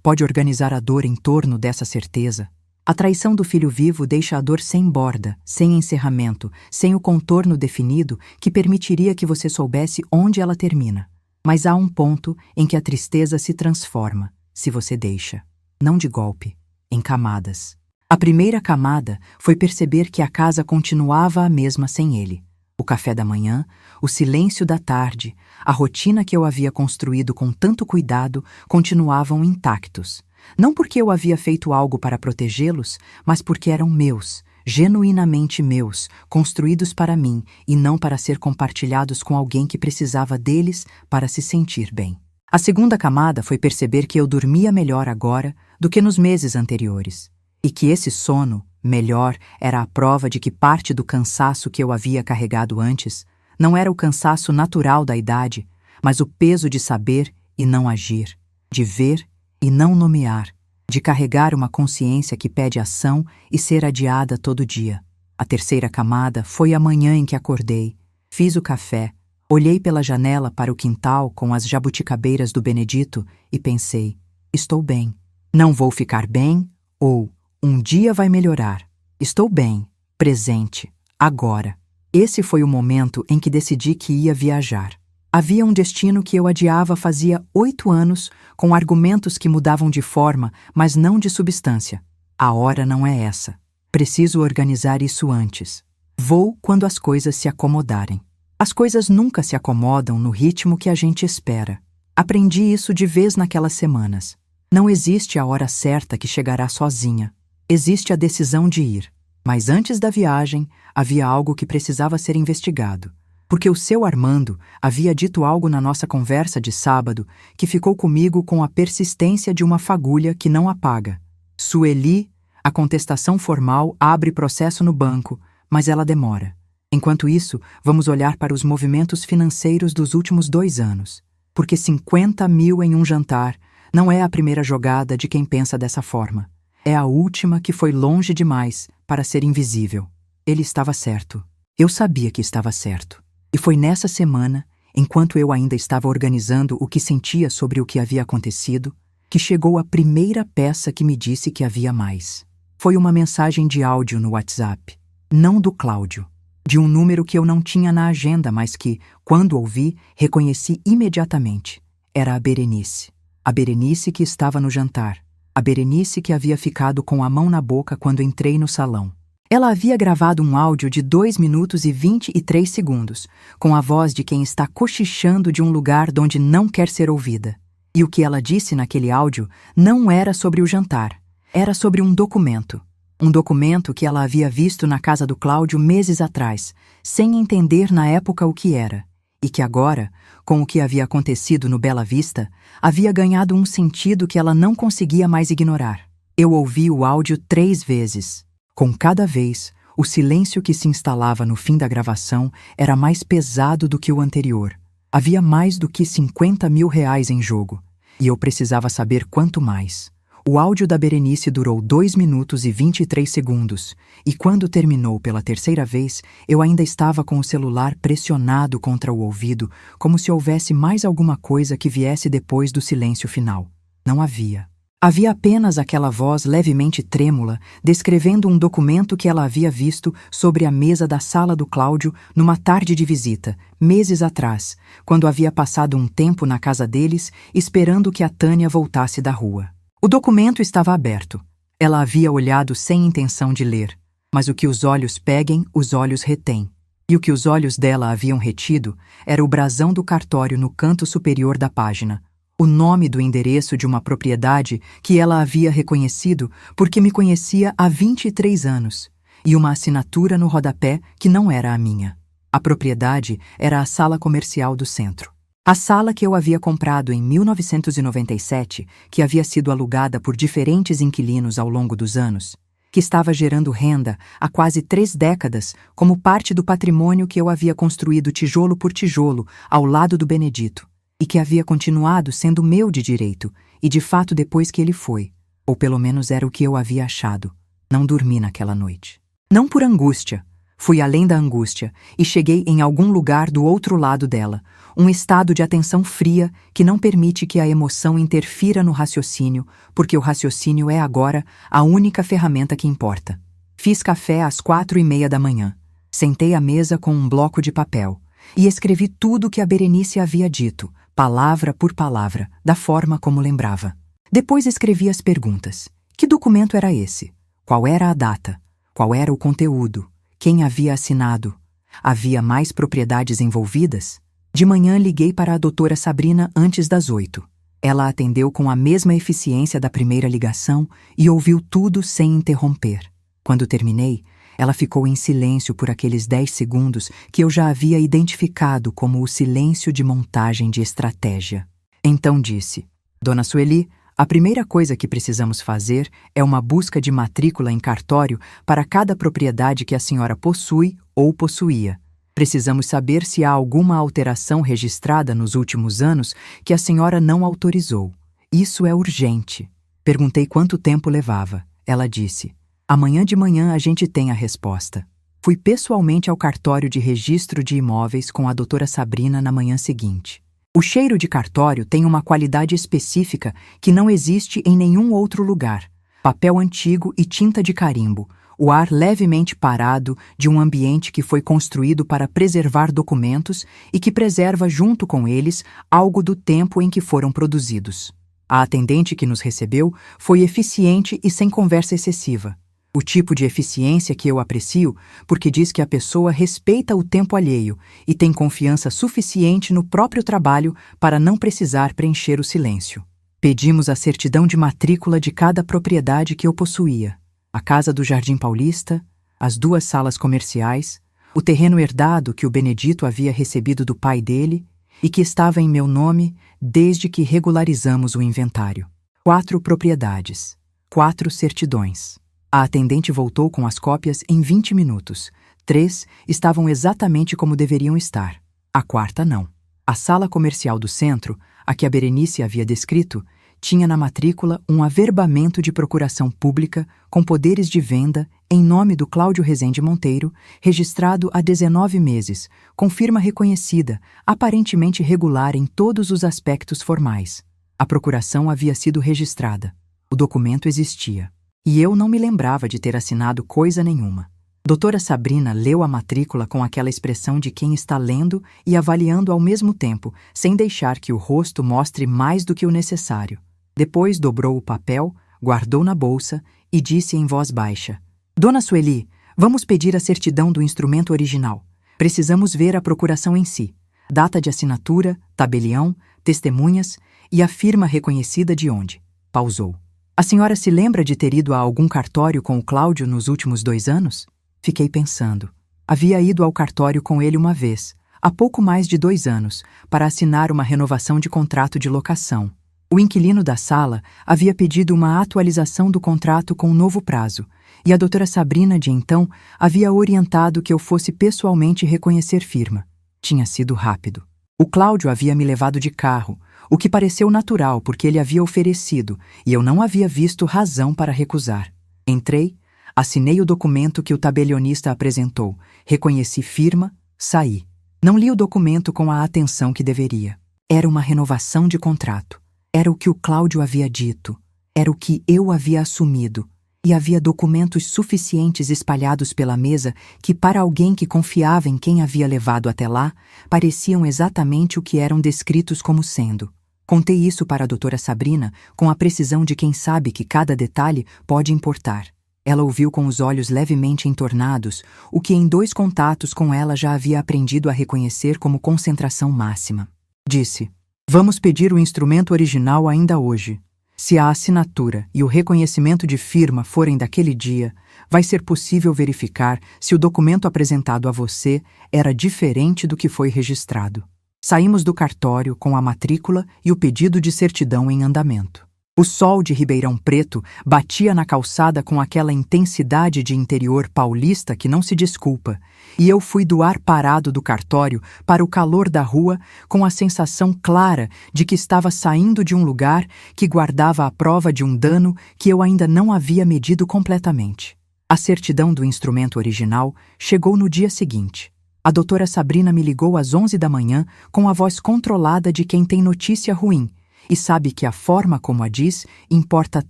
pode organizar a dor em torno dessa certeza. A traição do filho vivo deixa a dor sem borda, sem encerramento, sem o contorno definido que permitiria que você soubesse onde ela termina. Mas há um ponto em que a tristeza se transforma, se você deixa. Não de golpe, em camadas. A primeira camada foi perceber que a casa continuava a mesma sem ele. O café da manhã, o silêncio da tarde, a rotina que eu havia construído com tanto cuidado continuavam intactos. Não porque eu havia feito algo para protegê-los, mas porque eram meus, genuinamente meus, construídos para mim e não para ser compartilhados com alguém que precisava deles para se sentir bem. A segunda camada foi perceber que eu dormia melhor agora do que nos meses anteriores, e que esse sono melhor era a prova de que parte do cansaço que eu havia carregado antes não era o cansaço natural da idade, mas o peso de saber e não agir, de ver e não nomear, de carregar uma consciência que pede ação e ser adiada todo dia. A terceira camada foi a manhã em que acordei, fiz o café, olhei pela janela para o quintal com as jabuticabeiras do Benedito e pensei, estou bem. Não vou ficar bem ou um dia vai melhorar. Estou bem, presente, agora. Esse foi o momento em que decidi que ia viajar. Havia um destino que eu adiava fazia 8 anos, com argumentos que mudavam de forma, mas não de substância. A hora não é essa. Preciso organizar isso antes. Vou quando as coisas se acomodarem. As coisas nunca se acomodam no ritmo que a gente espera. Aprendi isso de vez naquelas semanas. Não existe a hora certa que chegará sozinha. Existe a decisão de ir. Mas antes da viagem, havia algo que precisava ser investigado. Porque o seu Armando havia dito algo na nossa conversa de sábado que ficou comigo com a persistência de uma fagulha que não apaga. Sueli, a contestação formal abre processo no banco, mas ela demora. Enquanto isso, vamos olhar para os movimentos financeiros dos últimos 2 anos. Porque 50 mil em um jantar não é a primeira jogada de quem pensa dessa forma. É a última que foi longe demais para ser invisível. Ele estava certo. Eu sabia que estava certo. E foi nessa semana, enquanto eu ainda estava organizando o que sentia sobre o que havia acontecido, que chegou a primeira peça que me disse que havia mais. Foi uma mensagem de áudio no WhatsApp, não do Cláudio, de um número que eu não tinha na agenda, mas que, quando ouvi, reconheci imediatamente. Era a Berenice. A Berenice que estava no jantar. A Berenice que havia ficado com a mão na boca quando entrei no salão. Ela havia gravado um áudio de 2 minutos e 23 segundos, com a voz de quem está cochichando de um lugar donde não quer ser ouvida. E o que ela disse naquele áudio não era sobre o jantar, era sobre um documento. Um documento que ela havia visto na casa do Cláudio meses atrás, sem entender na época o que era, e que agora, com o que havia acontecido no Bela Vista, havia ganhado um sentido que ela não conseguia mais ignorar. Eu ouvi o áudio 3 vezes. Com cada vez, o silêncio que se instalava no fim da gravação era mais pesado do que o anterior. Havia mais do que 50 mil reais em jogo, e eu precisava saber quanto mais. O áudio da Berenice durou 2 minutos e 23 segundos, e quando terminou pela terceira vez, eu ainda estava com o celular pressionado contra o ouvido, como se houvesse mais alguma coisa que viesse depois do silêncio final. Não havia. Havia apenas aquela voz levemente trêmula, descrevendo um documento que ela havia visto sobre a mesa da sala do Cláudio numa tarde de visita, meses atrás, quando havia passado um tempo na casa deles, esperando que a Tânia voltasse da rua. O documento estava aberto. Ela havia olhado sem intenção de ler, mas o que os olhos peguem, os olhos retêm. E o que os olhos dela haviam retido era o brasão do cartório no canto superior da página, o nome do endereço de uma propriedade que ela havia reconhecido porque me conhecia há 23 anos, e uma assinatura no rodapé que não era a minha. A propriedade era a sala comercial do centro. A sala que eu havia comprado em 1997, que havia sido alugada por diferentes inquilinos ao longo dos anos, que estava gerando renda há quase 3 décadas como parte do patrimônio que eu havia construído tijolo por tijolo ao lado do Benedito, e que havia continuado sendo meu de direito, e de fato depois que ele foi, ou pelo menos era o que eu havia achado. Não dormi naquela noite. Não por angústia. Fui além da angústia e cheguei em algum lugar do outro lado dela, um estado de atenção fria que não permite que a emoção interfira no raciocínio, porque o raciocínio é agora a única ferramenta que importa. Fiz café às 4:30 da manhã. Sentei à mesa com um bloco de papel e escrevi tudo o que a Berenice havia dito, palavra por palavra, da forma como lembrava. Depois escrevi as perguntas. Que documento era esse? Qual era a data? Qual era o conteúdo? Quem havia assinado? Havia mais propriedades envolvidas? De manhã liguei para a doutora Sabrina antes das 8. Ela atendeu com a mesma eficiência da primeira ligação e ouviu tudo sem interromper. Quando terminei, ela ficou em silêncio por aqueles 10 segundos que eu já havia identificado como o silêncio de montagem de estratégia. Então disse: Dona Sueli, a primeira coisa que precisamos fazer é uma busca de matrícula em cartório para cada propriedade que a senhora possui ou possuía. Precisamos saber se há alguma alteração registrada nos últimos anos que a senhora não autorizou. Isso é urgente. Perguntei quanto tempo levava. Ela disse: Amanhã de manhã a gente tem a resposta. Fui pessoalmente ao cartório de registro de imóveis com a doutora Sabrina na manhã seguinte. O cheiro de cartório tem uma qualidade específica que não existe em nenhum outro lugar. Papel antigo e tinta de carimbo, o ar levemente parado de um ambiente que foi construído para preservar documentos e que preserva junto com eles algo do tempo em que foram produzidos. A atendente que nos recebeu foi eficiente e sem conversa excessiva. O tipo de eficiência que eu aprecio, porque diz que a pessoa respeita o tempo alheio e tem confiança suficiente no próprio trabalho para não precisar preencher o silêncio. Pedimos a certidão de matrícula de cada propriedade que eu possuía: a casa do Jardim Paulista, as 2 salas comerciais, o terreno herdado que o Benedito havia recebido do pai dele e que estava em meu nome desde que regularizamos o inventário. 4 propriedades, 4 certidões. A atendente voltou com as cópias em 20 minutos. 3 estavam exatamente como deveriam estar. A 4ª não. A sala comercial do centro, a que a Berenice havia descrito, tinha na matrícula um averbamento de procuração pública com poderes de venda em nome do Cláudio Rezende Monteiro, registrado há 19 meses, com firma reconhecida, aparentemente regular em todos os aspectos formais. A procuração havia sido registrada. O documento existia. E eu não me lembrava de ter assinado coisa nenhuma. Doutora Sabrina leu a matrícula com aquela expressão de quem está lendo e avaliando ao mesmo tempo, sem deixar que o rosto mostre mais do que o necessário. Depois dobrou o papel, guardou na bolsa e disse em voz baixa: Dona Sueli, vamos pedir a certidão do instrumento original. Precisamos ver a procuração em si, data de assinatura, tabelião, testemunhas e a firma reconhecida de onde. Pausou. A senhora se lembra de ter ido a algum cartório com o Cláudio nos últimos 2 anos? Fiquei pensando. Havia ido ao cartório com ele uma vez, há pouco mais de 2 anos, para assinar uma renovação de contrato de locação. O inquilino da sala havia pedido uma atualização do contrato com um novo prazo, e a doutora Sabrina, de então, havia orientado que eu fosse pessoalmente reconhecer firma. Tinha sido rápido. O Cláudio havia me levado de carro, o que pareceu natural porque ele havia oferecido e eu não havia visto razão para recusar. Entrei, assinei o documento que o tabelionista apresentou, reconheci firma, saí. Não li o documento com a atenção que deveria. Era uma renovação de contrato. Era o que o Cláudio havia dito. Era o que eu havia assumido. E havia documentos suficientes espalhados pela mesa que, para alguém que confiava em quem havia levado até lá, pareciam exatamente o que eram descritos como sendo. Contei isso para a doutora Sabrina com a precisão de quem sabe que cada detalhe pode importar. Ela ouviu com os olhos levemente entornados, o que em 2 contatos com ela já havia aprendido a reconhecer como concentração máxima. Disse: "Vamos pedir o instrumento original ainda hoje. Se a assinatura e o reconhecimento de firma forem daquele dia, vai ser possível verificar se o documento apresentado a você era diferente do que foi registrado." Saímos do cartório com a matrícula e o pedido de certidão em andamento. O sol de Ribeirão Preto batia na calçada com aquela intensidade de interior paulista que não se desculpa, e eu fui do ar parado do cartório para o calor da rua com a sensação clara de que estava saindo de um lugar que guardava a prova de um dano que eu ainda não havia medido completamente. A certidão do instrumento original chegou no dia seguinte. A doutora Sabrina me ligou às 11 da manhã com a voz controlada de quem tem notícia ruim e sabe que a forma como a diz importa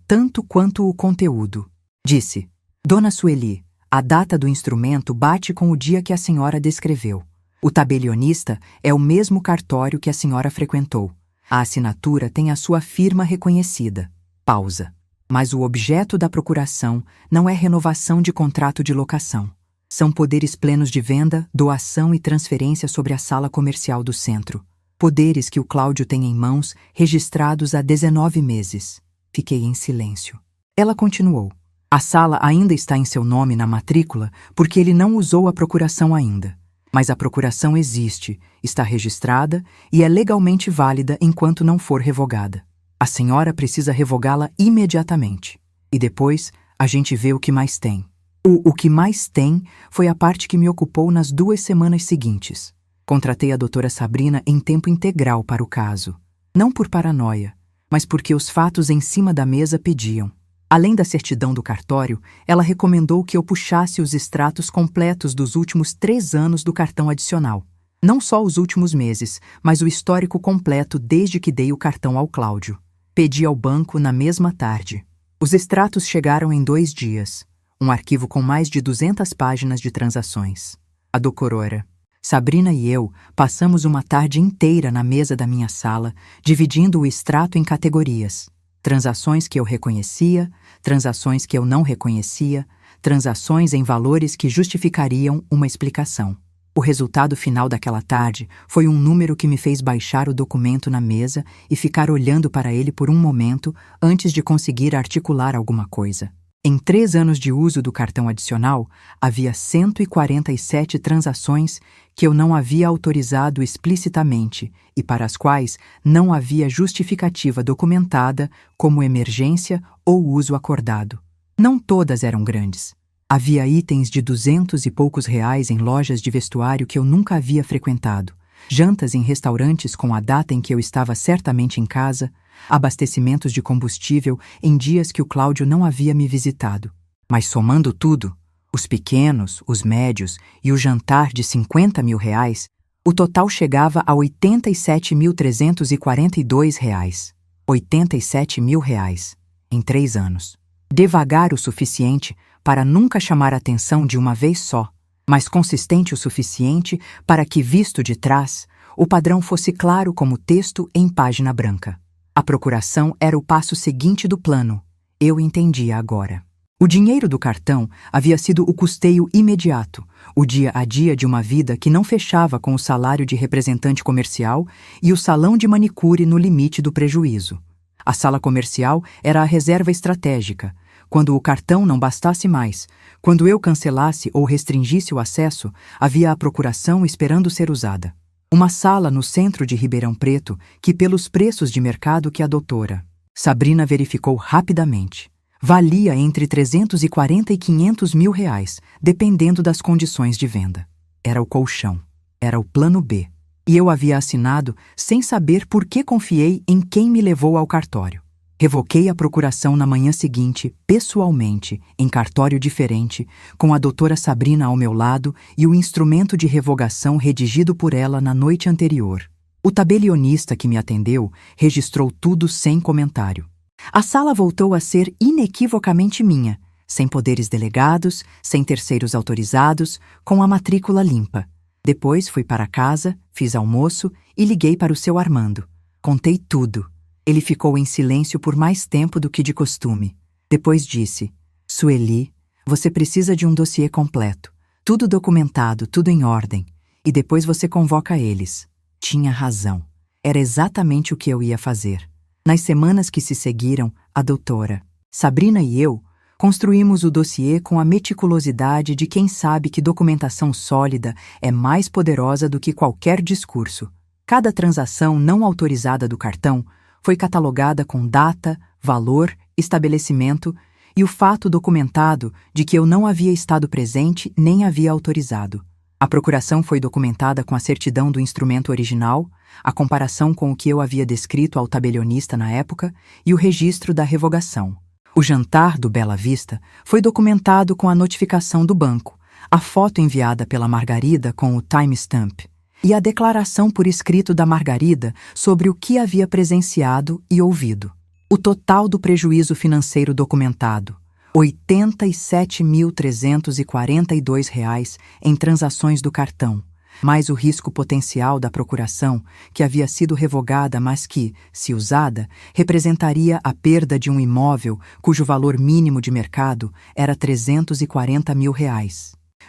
tanto quanto o conteúdo. Disse: "Dona Sueli, a data do instrumento bate com o dia que a senhora descreveu. O tabelionista é o mesmo cartório que a senhora frequentou. A assinatura tem a sua firma reconhecida." Pausa. "Mas o objeto da procuração não é renovação de contrato de locação. São poderes plenos de venda, doação e transferência sobre a sala comercial do centro. Poderes que o Cláudio tem em mãos, registrados há 19 meses. Fiquei em silêncio. Ela continuou: "A sala ainda está em seu nome na matrícula porque ele não usou a procuração ainda. Mas a procuração existe, está registrada e é legalmente válida enquanto não for revogada. A senhora precisa revogá-la imediatamente. E depois a gente vê o que mais tem." O que mais tem foi a parte que me ocupou nas 2 semanas seguintes. Contratei a doutora Sabrina em tempo integral para o caso. Não por paranoia, mas porque os fatos em cima da mesa pediam. Além da certidão do cartório, ela recomendou que eu puxasse os extratos completos dos últimos 3 anos do cartão adicional. Não só os últimos meses, mas o histórico completo desde que dei o cartão ao Cláudio. Pedi ao banco na mesma tarde. Os extratos chegaram em 2 dias. Um arquivo com mais de 200 páginas de transações. A doutora Sabrina e eu passamos uma tarde inteira na mesa da minha sala, dividindo o extrato em categorias: transações que eu reconhecia, transações que eu não reconhecia, transações em valores que justificariam uma explicação. O resultado final daquela tarde foi um número que me fez baixar o documento na mesa e ficar olhando para ele por um momento antes de conseguir articular alguma coisa. Em 3 anos de uso do cartão adicional, havia 147 transações que eu não havia autorizado explicitamente e para as quais não havia justificativa documentada como emergência ou uso acordado. Não todas eram grandes. Havia itens de 200 e poucos reais em lojas de vestuário que eu nunca havia frequentado, jantas em restaurantes com a data em que eu estava certamente em casa, abastecimentos de combustível em dias que o Cláudio não havia me visitado. Mas somando tudo, os pequenos, os médios e o jantar de 50 mil reais, o total chegava a 87.342 reais. 87 mil reais, em 3 anos. Devagar o suficiente para nunca chamar a atenção de uma vez só, mas consistente o suficiente para que, visto de trás, o padrão fosse claro como texto em página branca. A procuração era o passo seguinte do plano. Eu entendia agora. O dinheiro do cartão havia sido o custeio imediato, o dia a dia de uma vida que não fechava com o salário de representante comercial e o salão de manicure no limite do prejuízo. A sala comercial era a reserva estratégica. Quando o cartão não bastasse mais, quando eu cancelasse ou restringisse o acesso, havia a procuração esperando ser usada. Uma sala no centro de Ribeirão Preto que, pelos preços de mercado que a doutora Sabrina verificou rapidamente, valia entre 340 e 500 mil reais, dependendo das condições de venda. Era o colchão. Era o plano B. E eu havia assinado sem saber por que confiei em quem me levou ao cartório. Revoquei a procuração na manhã seguinte, pessoalmente, em cartório diferente, com a doutora Sabrina ao meu lado e o instrumento de revogação redigido por ela na noite anterior. O tabelionista que me atendeu registrou tudo sem comentário. A sala voltou a ser inequivocamente minha, sem poderes delegados, sem terceiros autorizados, com a matrícula limpa. Depois fui para casa, fiz almoço e liguei para o seu Armando. Contei tudo. Ele ficou em silêncio por mais tempo do que de costume. Depois disse: Sueli, você precisa de um dossiê completo. Tudo documentado, tudo em ordem. E depois você convoca eles. Tinha razão. Era exatamente o que eu ia fazer. Nas semanas que se seguiram, a doutora Sabrina e eu construímos o dossiê com a meticulosidade de quem sabe que documentação sólida é mais poderosa do que qualquer discurso. Cada transação não autorizada do cartão foi catalogada com data, valor, estabelecimento e o fato documentado de que eu não havia estado presente nem havia autorizado. A procuração foi documentada com a certidão do instrumento original, a comparação com o que eu havia descrito ao tabelionista na época e o registro da revogação. O jantar do Bela Vista foi documentado com a notificação do banco, a foto enviada pela Margarida com o timestamp e a declaração por escrito da Margarida sobre o que havia presenciado e ouvido. O total do prejuízo financeiro documentado: R$ 87.342 em transações do cartão, mais o risco potencial da procuração, que havia sido revogada, mas que, se usada, representaria a perda de um imóvel cujo valor mínimo de mercado era R$ 340 mil.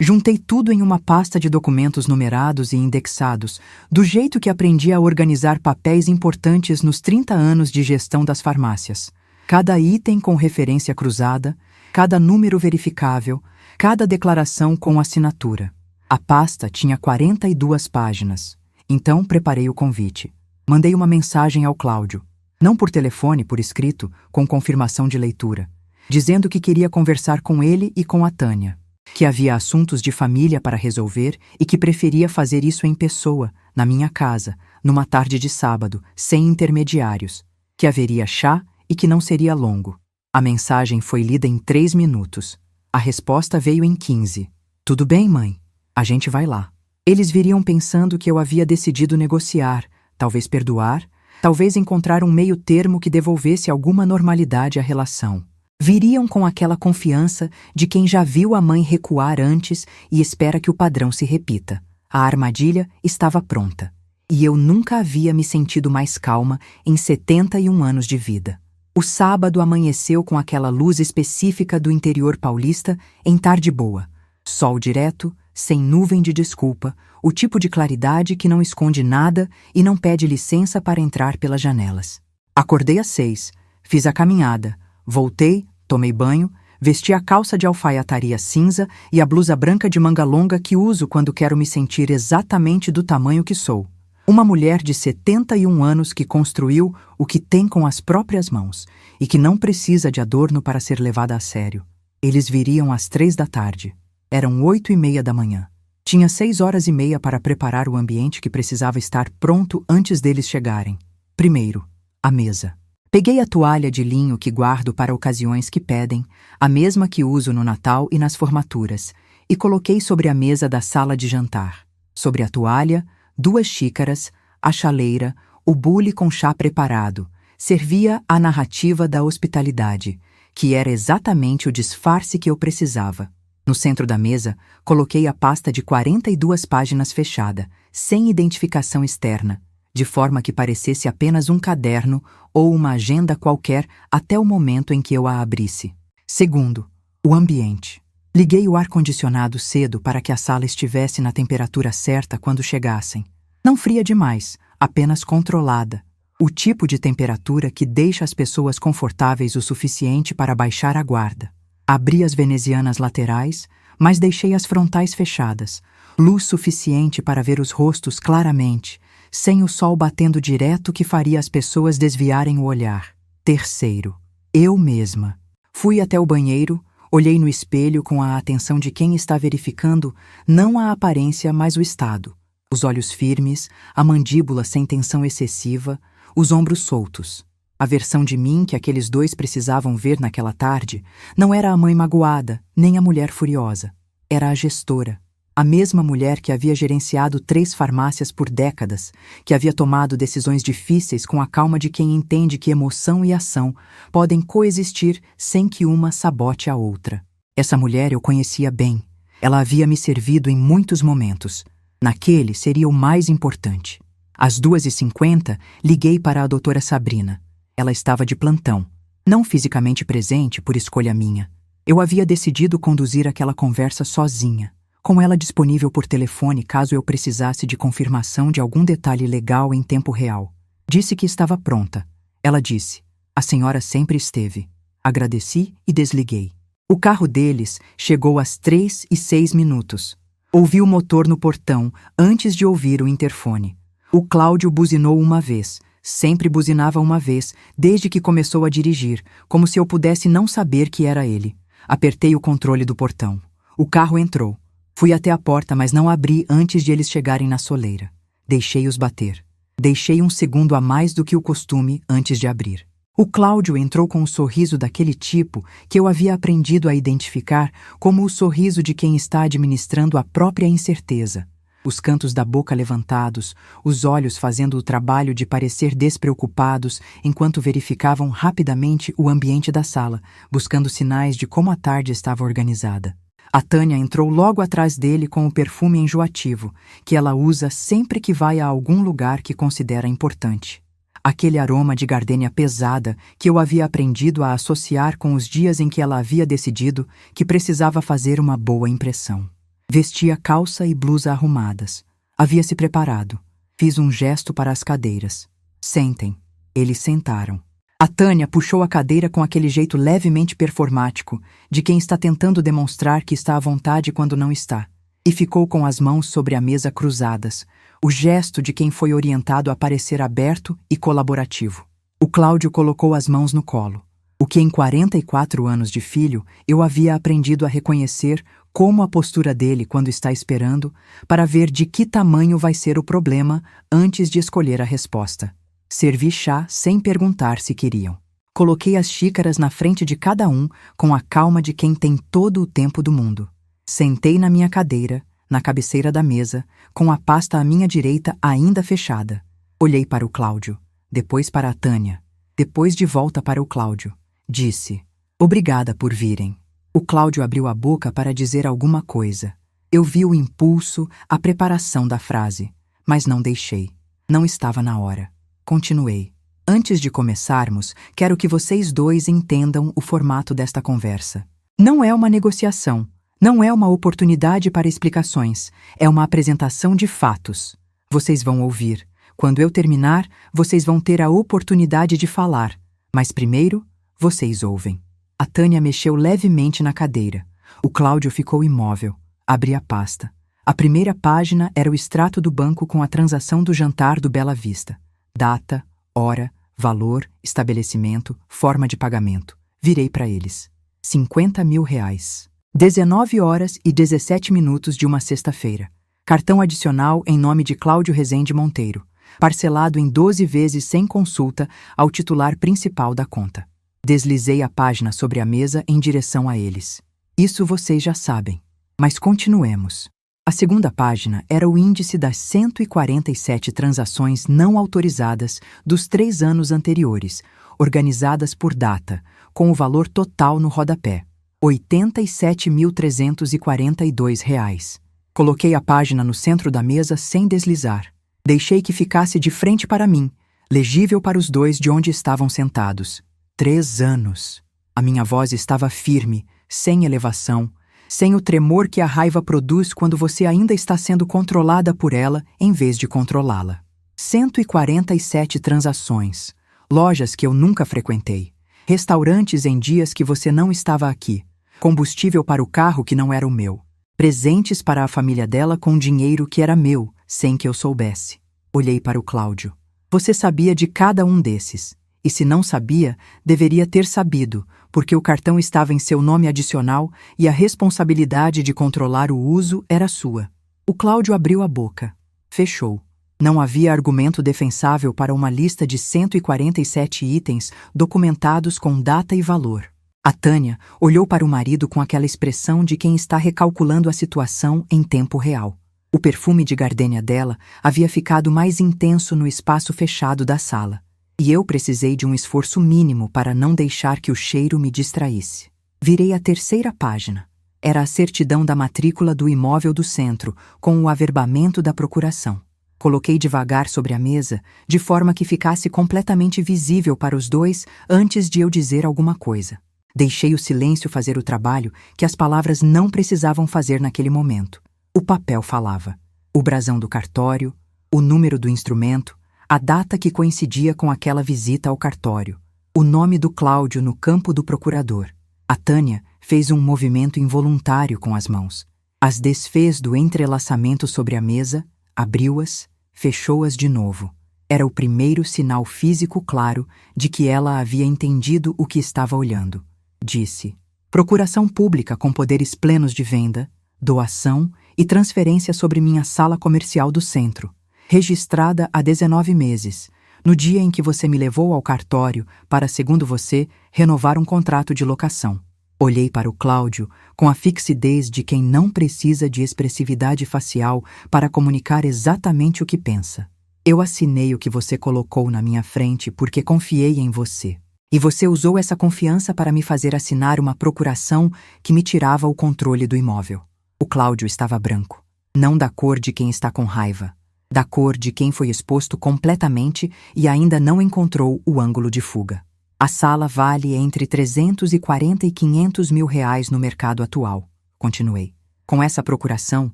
Juntei tudo em uma pasta de documentos numerados e indexados, do jeito que aprendi a organizar papéis importantes nos 30 anos de gestão das farmácias. Cada item com referência cruzada, cada número verificável, cada declaração com assinatura. A pasta tinha 42 páginas. Então preparei o convite. Mandei uma mensagem ao Cláudio, não por telefone, por escrito, com confirmação de leitura, dizendo que queria conversar com ele e com a Tânia, que havia assuntos de família para resolver e que preferia fazer isso em pessoa, na minha casa, numa tarde de sábado, sem intermediários, que haveria chá e que não seria longo. A mensagem foi lida em 3 minutos. A resposta veio em 15. Tudo bem, mãe? A gente vai lá. Eles viriam pensando que eu havia decidido negociar, talvez perdoar, talvez encontrar um meio termo que devolvesse alguma normalidade à relação. Viriam com aquela confiança de quem já viu a mãe recuar antes e espera que o padrão se repita. A armadilha estava pronta. E eu nunca havia me sentido mais calma em 71 anos de vida. O sábado amanheceu com aquela luz específica do interior paulista em tarde boa. Sol direto, sem nuvem de desculpa, o tipo de claridade que não esconde nada e não pede licença para entrar pelas janelas. Acordei às 6, fiz a caminhada, voltei, tomei banho, vesti a calça de alfaiataria cinza e a blusa branca de manga longa que uso quando quero me sentir exatamente do tamanho que sou. Uma mulher de 71 anos que construiu o que tem com as próprias mãos e que não precisa de adorno para ser levada a sério. Eles viriam às 3 da tarde. Eram 8h30 da manhã. Tinha 6h30 para preparar o ambiente que precisava estar pronto antes deles chegarem. Primeiro, a mesa. Peguei a toalha de linho que guardo para ocasiões que pedem, a mesma que uso no Natal e nas formaturas, e coloquei sobre a mesa da sala de jantar. Sobre a toalha, 2 xícaras, a chaleira, o bule com chá preparado. Servia a narrativa da hospitalidade, que era exatamente o disfarce que eu precisava. No centro da mesa, coloquei a pasta de 42 páginas fechada, sem identificação externa, de forma que parecesse apenas um caderno ou uma agenda qualquer até o momento em que eu a abrisse. Segundo, o ambiente. Liguei o ar-condicionado cedo para que a sala estivesse na temperatura certa quando chegassem. Não fria demais, apenas controlada. O tipo de temperatura que deixa as pessoas confortáveis o suficiente para baixar a guarda. Abri as venezianas laterais, mas deixei as frontais fechadas, Luz suficiente para ver os rostos claramente, sem o sol batendo direto que faria as pessoas desviarem o olhar. Terceiro, eu mesma. Fui até o banheiro, olhei no espelho com a atenção de quem está verificando não a aparência, mas o estado. Os olhos firmes, a mandíbula sem tensão excessiva, os ombros soltos. A versão de mim que aqueles dois precisavam ver naquela tarde não era a mãe magoada, nem a mulher furiosa. Era a gestora. A mesma mulher que havia gerenciado 3 farmácias por décadas, que havia tomado decisões difíceis com a calma de quem entende que emoção e ação podem coexistir sem que uma sabote a outra. Essa mulher eu conhecia bem. Ela havia me servido em muitos momentos. Naquele seria o mais importante. Às 2h50, liguei para a doutora Sabrina. Ela estava de plantão, não fisicamente presente por escolha minha. Eu havia decidido conduzir aquela conversa sozinha, com ela disponível por telefone caso eu precisasse de confirmação de algum detalhe legal em tempo real. Disse que estava pronta. Ela disse: "A senhora sempre esteve." Agradeci e desliguei. O carro deles chegou às 3h06. Ouvi o motor no portão antes de ouvir o interfone. O Cláudio buzinou uma vez. Sempre buzinava uma vez, desde que começou a dirigir, como se eu pudesse não saber que era ele. Apertei o controle do portão. O carro entrou. Fui até a porta, mas não abri antes de eles chegarem na soleira. Deixei-os bater. Deixei um segundo a mais do que o costume antes de abrir. O Cláudio entrou com um sorriso daquele tipo que eu havia aprendido a identificar como o sorriso de quem está administrando a própria incerteza. Os cantos da boca levantados, os olhos fazendo o trabalho de parecer despreocupados enquanto verificavam rapidamente o ambiente da sala, buscando sinais de como a tarde estava organizada. A Tânia entrou logo atrás dele com o perfume enjoativo, que ela usa sempre que vai a algum lugar que considera importante. Aquele aroma de gardênia pesada que eu havia aprendido a associar com os dias em que ela havia decidido que precisava fazer uma boa impressão. Vestia calça e blusa arrumadas. Havia se preparado. Fiz um gesto para as cadeiras. "Sentem." Eles sentaram. A Tânia puxou a cadeira com aquele jeito levemente performático, de quem está tentando demonstrar que está à vontade quando não está, e ficou com as mãos sobre a mesa cruzadas, o gesto de quem foi orientado a parecer aberto e colaborativo. O Cláudio colocou as mãos no colo, o que em 44 anos de filho eu havia aprendido a reconhecer como a postura dele quando está esperando, para ver de que tamanho vai ser o problema antes de escolher a resposta. Servi chá sem perguntar se queriam. Coloquei as xícaras na frente de cada um com a calma de quem tem todo o tempo do mundo. Sentei na minha cadeira, na cabeceira da mesa, com a pasta à minha direita ainda fechada. Olhei para o Cláudio, depois para a Tânia, depois de volta para o Cláudio. Disse: "Obrigada por virem." O Cláudio abriu a boca para dizer alguma coisa. Eu vi o impulso, a preparação da frase, mas não deixei. Não estava na hora. Continuei: "Antes de começarmos, quero que vocês dois entendam o formato desta conversa. Não é uma negociação, não é uma oportunidade para explicações, é uma apresentação de fatos. Vocês vão ouvir. Quando eu terminar, vocês vão ter a oportunidade de falar, mas primeiro, vocês ouvem." A Tânia mexeu levemente na cadeira. O Cláudio ficou imóvel. Abri a pasta. A primeira página era o extrato do banco com a transação do jantar do Bela Vista. Data, hora, valor, estabelecimento, forma de pagamento. Virei para eles. R$50.000. 19h17 de uma sexta-feira. Cartão adicional em nome de Cláudio Rezende Monteiro. Parcelado em 12 vezes sem consulta ao titular principal da conta. Deslizei a página sobre a mesa em direção a eles. Isso vocês já sabem. Mas continuemos. A segunda página era o índice das 147 transações não autorizadas dos 3 anos anteriores, organizadas por data, com o valor total no rodapé. R$87.342. Coloquei a página no centro da mesa sem deslizar. Deixei que ficasse de frente para mim, legível para os dois de onde estavam sentados. 3 anos. A minha voz estava firme, sem elevação, sem o tremor que a raiva produz quando você ainda está sendo controlada por ela em vez de controlá-la. 147 transações, lojas que eu nunca frequentei, restaurantes em dias que você não estava aqui, combustível para o carro que não era o meu. Presentes para a família dela com dinheiro que era meu, sem que eu soubesse. Olhei para o Cláudio. Você sabia de cada um desses. E se não sabia, deveria ter sabido, porque o cartão estava em seu nome adicional e a responsabilidade de controlar o uso era sua. O Cláudio abriu a boca. Fechou. Não havia argumento defensável para uma lista de 147 itens documentados com data e valor. A Tânia olhou para o marido com aquela expressão de quem está recalculando a situação em tempo real. O perfume de gardênia dela havia ficado mais intenso no espaço fechado da sala, e eu precisei de um esforço mínimo para não deixar que o cheiro me distraísse. Virei a terceira página. Era a certidão da matrícula do imóvel do centro, com o averbamento da procuração. Coloquei devagar sobre a mesa, de forma que ficasse completamente visível para os dois antes de eu dizer alguma coisa. Deixei o silêncio fazer o trabalho que as palavras não precisavam fazer naquele momento. O papel falava. O brasão do cartório, o número do instrumento, a data que coincidia com aquela visita ao cartório, o nome do Cláudio no campo do procurador. A Tânia fez um movimento involuntário com as mãos. As desfez do entrelaçamento sobre a mesa, abriu-as, fechou-as de novo. Era o primeiro sinal físico claro de que ela havia entendido o que estava olhando. Disse: procuração pública com poderes plenos de venda, doação e transferência sobre minha sala comercial do centro, registrada há 19 meses, no dia em que você me levou ao cartório para, segundo você, renovar um contrato de locação. Olhei para o Cláudio com a fixidez de quem não precisa de expressividade facial para comunicar exatamente o que pensa. Eu assinei o que você colocou na minha frente porque confiei em você. E você usou essa confiança para me fazer assinar uma procuração que me tirava o controle do imóvel. O Cláudio estava branco, não da cor de quem está com raiva, da cor de quem foi exposto completamente e ainda não encontrou o ângulo de fuga. A sala vale entre 340 e 500 mil reais no mercado atual, continuei. Com essa procuração,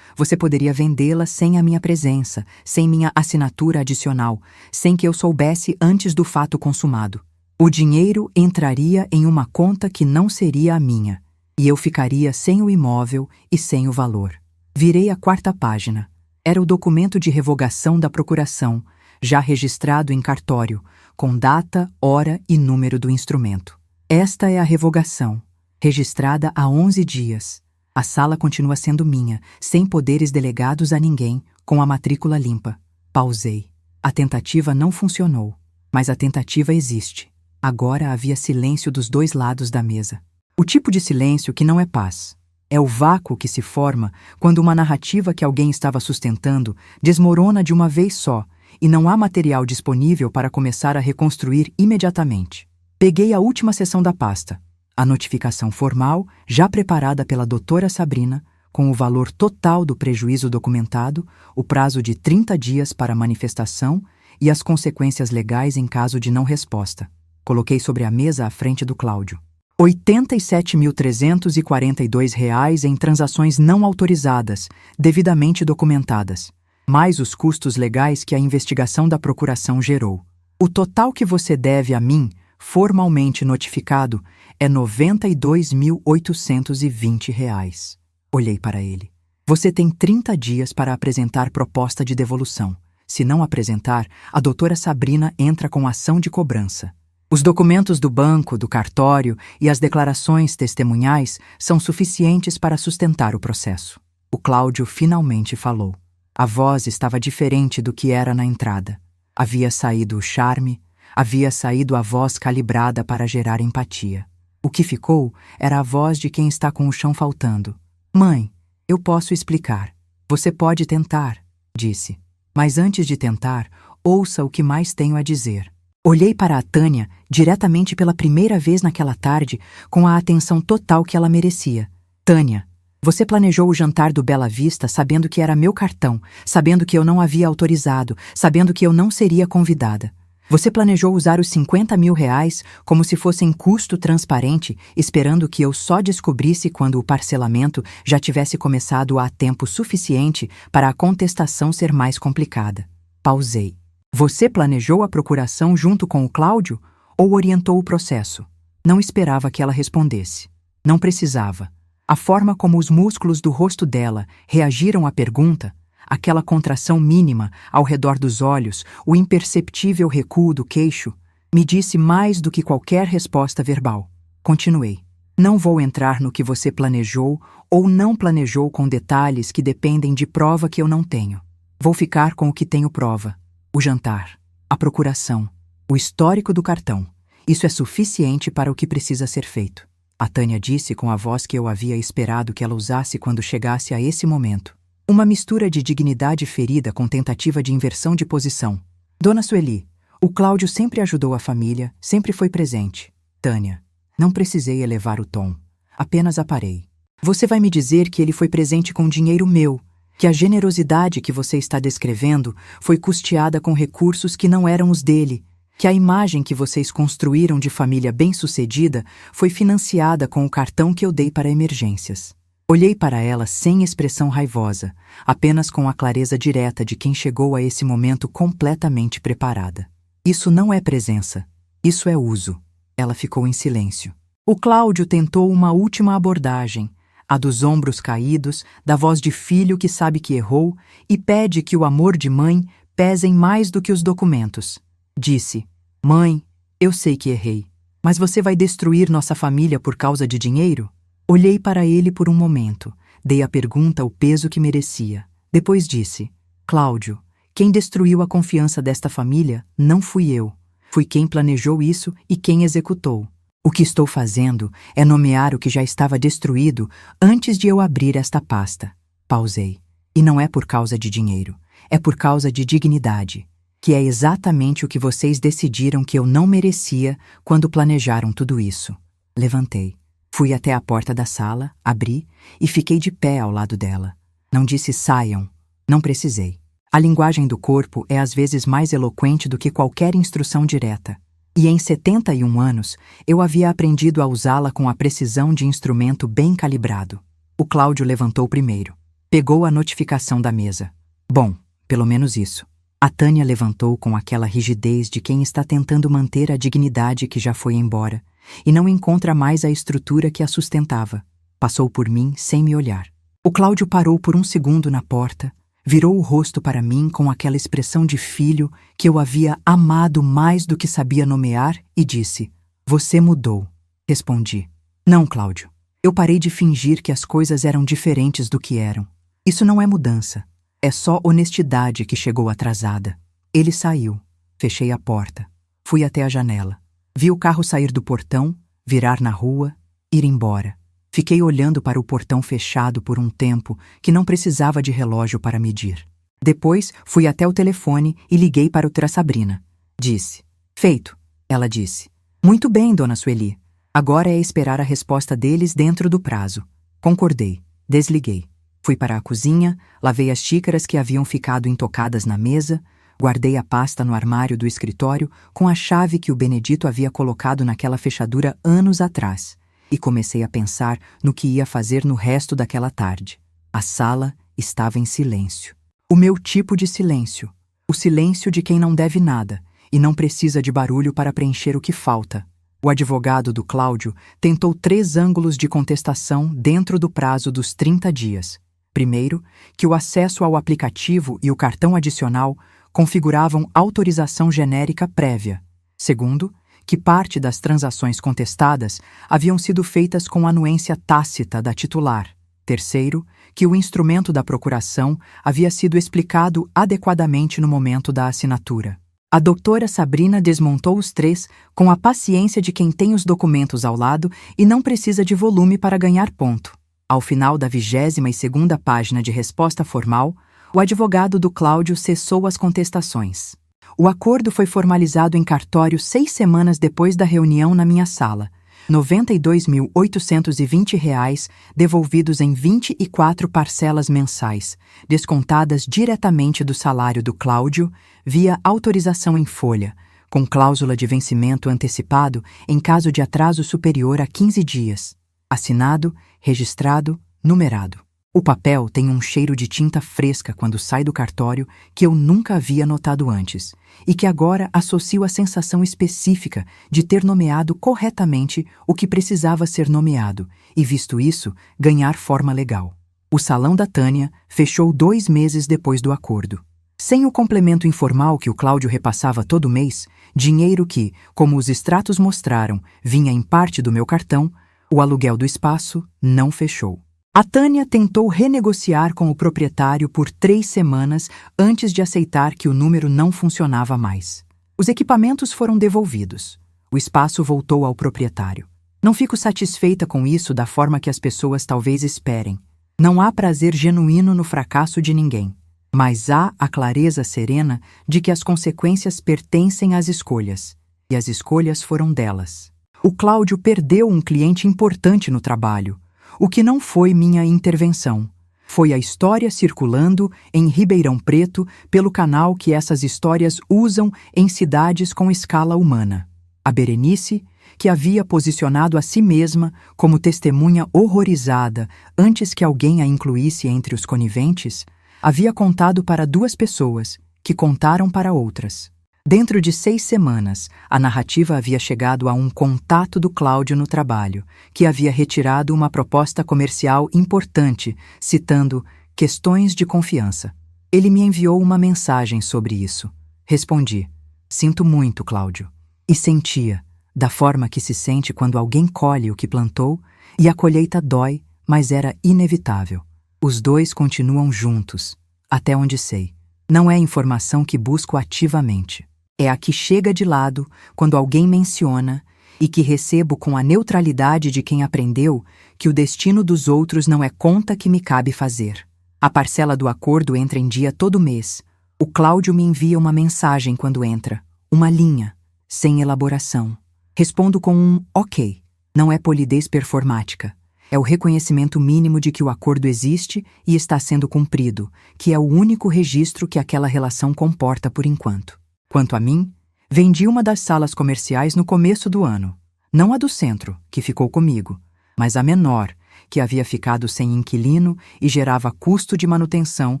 você poderia vendê-la sem a minha presença, sem minha assinatura adicional, sem que eu soubesse antes do fato consumado. O dinheiro entraria em uma conta que não seria a minha, e eu ficaria sem o imóvel e sem o valor. Virei a quarta página. Era o documento de revogação da procuração, já registrado em cartório, com data, hora e número do instrumento. Esta é a revogação, registrada há 11 dias. A sala continua sendo minha, sem poderes delegados a ninguém, com a matrícula limpa. Pausei. A tentativa não funcionou, mas a tentativa existe. Agora havia silêncio dos dois lados da mesa. O tipo de silêncio que não é paz. É o vácuo que se forma quando uma narrativa que alguém estava sustentando desmorona de uma vez só e não há material disponível para começar a reconstruir imediatamente. Peguei a última seção da pasta, a notificação formal, já preparada pela doutora Sabrina, com o valor total do prejuízo documentado, o prazo de 30 dias para manifestação e as consequências legais em caso de não resposta. Coloquei sobre a mesa à frente do Cláudio. R$ 87.342 em transações não autorizadas, devidamente documentadas, mais os custos legais que a investigação da procuração gerou. O total que você deve a mim, formalmente notificado, é R$ 92.820. Olhei para ele. Você tem 30 dias para apresentar proposta de devolução. Se não apresentar, a doutora Sabrina entra com ação de cobrança. Os documentos do banco, do cartório e as declarações testemunhais são suficientes para sustentar o processo. O Cláudio finalmente falou. A voz estava diferente do que era na entrada. Havia saído o charme, havia saído a voz calibrada para gerar empatia. O que ficou era a voz de quem está com o chão faltando. Mãe, eu posso explicar. Você pode tentar, disse. Mas antes de tentar, ouça o que mais tenho a dizer. Olhei para a Tânia diretamente pela primeira vez naquela tarde com a atenção total que ela merecia. Tânia, você planejou o jantar do Bela Vista sabendo que era meu cartão, sabendo que eu não havia autorizado, sabendo que eu não seria convidada. Você planejou usar os 50 mil reais como se fossem custo transparente, esperando que eu só descobrisse quando o parcelamento já tivesse começado há tempo suficiente para a contestação ser mais complicada. Pausei. Você planejou a procuração junto com o Cláudio ou orientou o processo? Não esperava que ela respondesse. Não precisava. A forma como os músculos do rosto dela reagiram à pergunta, aquela contração mínima ao redor dos olhos, o imperceptível recuo do queixo, me disse mais do que qualquer resposta verbal. Continuei. Não vou entrar no que você planejou ou não planejou com detalhes que dependem de prova que eu não tenho. Vou ficar com o que tenho prova. O jantar, a procuração, o histórico do cartão. Isso é suficiente para o que precisa ser feito. A Tânia disse com a voz que eu havia esperado que ela usasse quando chegasse a esse momento. Uma mistura de dignidade ferida com tentativa de inversão de posição. Dona Sueli, o Cláudio sempre ajudou a família, sempre foi presente. Tânia, não precisei elevar o tom. Apenas aparei. Você vai me dizer que ele foi presente com dinheiro meu, que a generosidade que você está descrevendo foi custeada com recursos que não eram os dele, que a imagem que vocês construíram de família bem-sucedida foi financiada com o cartão que eu dei para emergências. Olhei para ela sem expressão raivosa, apenas com a clareza direta de quem chegou a esse momento completamente preparada. Isso não é presença, isso é uso. Ela ficou em silêncio. O Cláudio tentou uma última abordagem, a dos ombros caídos, da voz de filho que sabe que errou e pede que o amor de mãe pesem mais do que os documentos. Disse: Mãe, eu sei que errei, mas você vai destruir nossa família por causa de dinheiro? Olhei para ele por um momento, dei à pergunta o peso que merecia. Depois disse: Cláudio, quem destruiu a confiança desta família não fui eu. Fui quem planejou isso e quem executou. O que estou fazendo é nomear o que já estava destruído antes de eu abrir esta pasta. Pausei. E não é por causa de dinheiro, é por causa de dignidade, que é exatamente o que vocês decidiram que eu não merecia quando planejaram tudo isso. Levantei. Fui até a porta da sala, abri e fiquei de pé ao lado dela. Não disse saiam, não precisei. A linguagem do corpo é às vezes mais eloquente do que qualquer instrução direta. E em 71 anos, eu havia aprendido a usá-la com a precisão de instrumento bem calibrado. O Cláudio levantou primeiro. Pegou a notificação da mesa. Bom, pelo menos isso. A Tânia levantou com aquela rigidez de quem está tentando manter a dignidade que já foi embora e não encontra mais a estrutura que a sustentava. Passou por mim sem me olhar. O Cláudio parou por um segundo na porta, virou o rosto para mim com aquela expressão de filho que eu havia amado mais do que sabia nomear e disse: Você mudou. Respondi: Não, Cláudio. Eu parei de fingir que as coisas eram diferentes do que eram. Isso não é mudança. É só honestidade que chegou atrasada. Ele saiu. Fechei a porta. Fui até a janela. Vi o carro sair do portão, virar na rua, ir embora. Fiquei olhando para o portão fechado por um tempo que não precisava de relógio para medir. Depois, fui até o telefone e liguei para a Sabrina. Disse: Feito, ela disse. Muito bem, dona Sueli. Agora é esperar a resposta deles dentro do prazo. Concordei. Desliguei. Fui para a cozinha, lavei as xícaras que haviam ficado intocadas na mesa, guardei a pasta no armário do escritório com a chave que o Benedito havia colocado naquela fechadura anos atrás. E comecei a pensar no que ia fazer no resto daquela tarde. A sala estava em silêncio. O meu tipo de silêncio. O silêncio de quem não deve nada e não precisa de barulho para preencher o que falta. O advogado do Cláudio tentou 3 ângulos de contestação dentro do prazo dos 30 dias. Primeiro, que o acesso ao aplicativo e o cartão adicional configuravam autorização genérica prévia. Segundo, que parte das transações contestadas haviam sido feitas com anuência tácita da titular. Terceiro, que o instrumento da procuração havia sido explicado adequadamente no momento da assinatura. A doutora Sabrina desmontou os 3 com a paciência de quem tem os documentos ao lado e não precisa de volume para ganhar ponto. Ao final da 22ª página de resposta formal, o advogado do Cláudio cessou as contestações. O acordo foi formalizado em cartório 6 semanas depois da reunião na minha sala. R$ 92.820 devolvidos em 24 parcelas mensais, descontadas diretamente do salário do Cláudio via autorização em folha, com cláusula de vencimento antecipado em caso de atraso superior a 15 dias. Assinado, registrado, numerado. O papel tem um cheiro de tinta fresca quando sai do cartório que eu nunca havia notado antes, e que agora associo à sensação específica de ter nomeado corretamente o que precisava ser nomeado e, visto isso, ganhar forma legal. O salão da Tânia fechou 2 meses depois do acordo. Sem o complemento informal que o Cláudio repassava todo mês, dinheiro que, como os extratos mostraram, vinha em parte do meu cartão, o aluguel do espaço não fechou. A Tânia tentou renegociar com o proprietário por 3 semanas antes de aceitar que o número não funcionava mais. Os equipamentos foram devolvidos. O espaço voltou ao proprietário. Não fico satisfeita com isso da forma que as pessoas talvez esperem. Não há prazer genuíno no fracasso de ninguém, mas há a clareza serena de que as consequências pertencem às escolhas, e as escolhas foram delas. O Cláudio perdeu um cliente importante no trabalho. O que não foi minha intervenção. Foi a história circulando em Ribeirão Preto pelo canal que essas histórias usam em cidades com escala humana. A Berenice, que havia posicionado a si mesma como testemunha horrorizada antes que alguém a incluísse entre os coniventes, havia contado para 2 pessoas, que contaram para outras. Dentro de 6 semanas, a narrativa havia chegado a um contato do Cláudio no trabalho, que havia retirado uma proposta comercial importante, citando questões de confiança. Ele me enviou uma mensagem sobre isso. Respondi: sinto muito, Cláudio. E sentia, da forma que se sente quando alguém colhe o que plantou, e a colheita dói, mas era inevitável. Os 2 continuam juntos, até onde sei. Não é informação que busco ativamente. É a que chega de lado quando alguém menciona e que recebo com a neutralidade de quem aprendeu que o destino dos outros não é conta que me cabe fazer. A parcela do acordo entra em dia todo mês. O Cláudio me envia uma mensagem quando entra, uma linha, sem elaboração. Respondo com um ok. Não é polidez performática. É o reconhecimento mínimo de que o acordo existe e está sendo cumprido, que é o único registro que aquela relação comporta por enquanto. Quanto a mim, vendi uma das salas comerciais no começo do ano. Não a do centro, que ficou comigo, mas a menor, que havia ficado sem inquilino e gerava custo de manutenção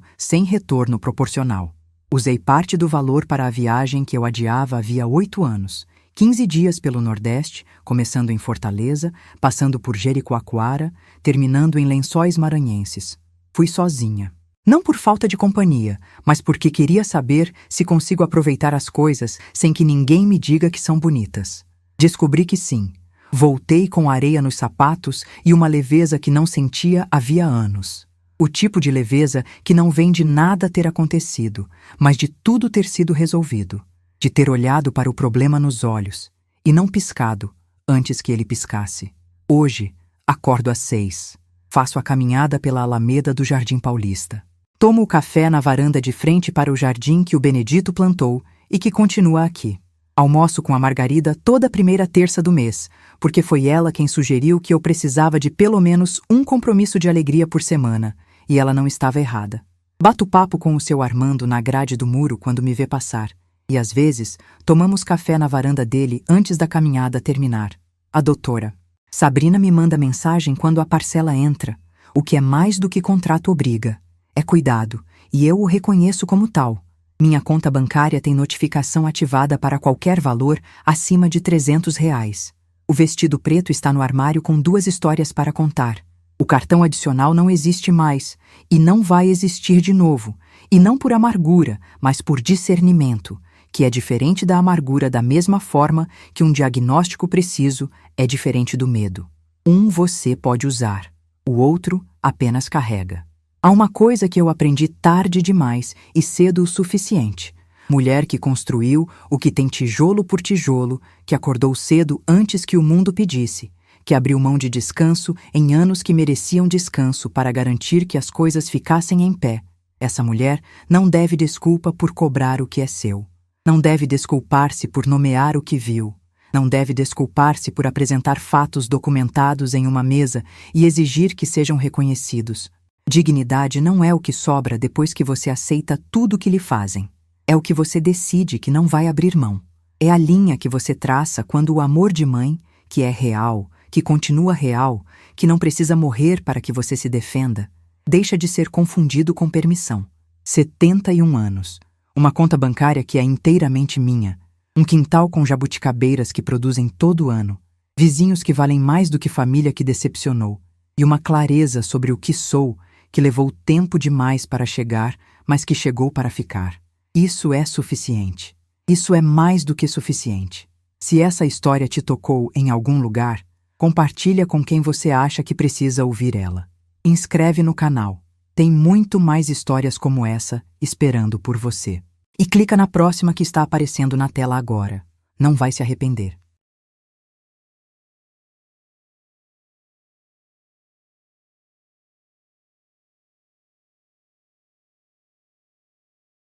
sem retorno proporcional. Usei parte do valor para a viagem que eu adiava havia 8 anos, 15 dias pelo Nordeste, começando em Fortaleza, passando por Jericoacoara, terminando em Lençóis Maranhenses. Fui sozinha. Não por falta de companhia, mas porque queria saber se consigo aproveitar as coisas sem que ninguém me diga que são bonitas. Descobri que sim. Voltei com areia nos sapatos e uma leveza que não sentia havia anos. O tipo de leveza que não vem de nada ter acontecido, mas de tudo ter sido resolvido. De ter olhado para o problema nos olhos e não piscado antes que ele piscasse. Hoje, acordo às 6. Faço a caminhada pela Alameda do Jardim Paulista. Tomo o café na varanda de frente para o jardim que o Benedito plantou e que continua aqui. Almoço com a Margarida toda a primeira terça do mês, porque foi ela quem sugeriu que eu precisava de pelo menos um compromisso de alegria por semana, e ela não estava errada. Bato papo com o seu Armando na grade do muro quando me vê passar, e às vezes tomamos café na varanda dele antes da caminhada terminar. A doutora Sabrina me manda mensagem quando a parcela entra, o que é mais do que contrato obriga. É cuidado, e eu o reconheço como tal. Minha conta bancária tem notificação ativada para qualquer valor acima de R$300. O vestido preto está no armário com 2 histórias para contar. O cartão adicional não existe mais, e não vai existir de novo, e não por amargura, mas por discernimento, que é diferente da amargura da mesma forma que um diagnóstico preciso é diferente do medo. Um você pode usar, o outro apenas carrega. Há uma coisa que eu aprendi tarde demais e cedo o suficiente. Mulher que construiu o que tem tijolo por tijolo, que acordou cedo antes que o mundo pedisse, que abriu mão de descanso em anos que mereciam descanso para garantir que as coisas ficassem em pé. Essa mulher não deve desculpa por cobrar o que é seu. Não deve desculpar-se por nomear o que viu. Não deve desculpar-se por apresentar fatos documentados em uma mesa e exigir que sejam reconhecidos. Dignidade não é o que sobra depois que você aceita tudo que lhe fazem. É o que você decide que não vai abrir mão. É a linha que você traça quando o amor de mãe, que é real, que continua real, que não precisa morrer para que você se defenda, Deixa de ser confundido com permissão. 71 anos. Uma conta bancária que é inteiramente minha. Um quintal com jabuticabeiras que produzem todo ano. Vizinhos que valem mais do que família que decepcionou. E uma clareza sobre o que sou, que levou tempo demais para chegar, mas que chegou para ficar. Isso é suficiente. Isso é mais do que suficiente. Se essa história te tocou em algum lugar, compartilha com quem você acha que precisa ouvir ela. Inscreve no canal. Tem muito mais histórias como essa esperando por você. E clica na próxima que está aparecendo na tela agora. Não vai se arrepender.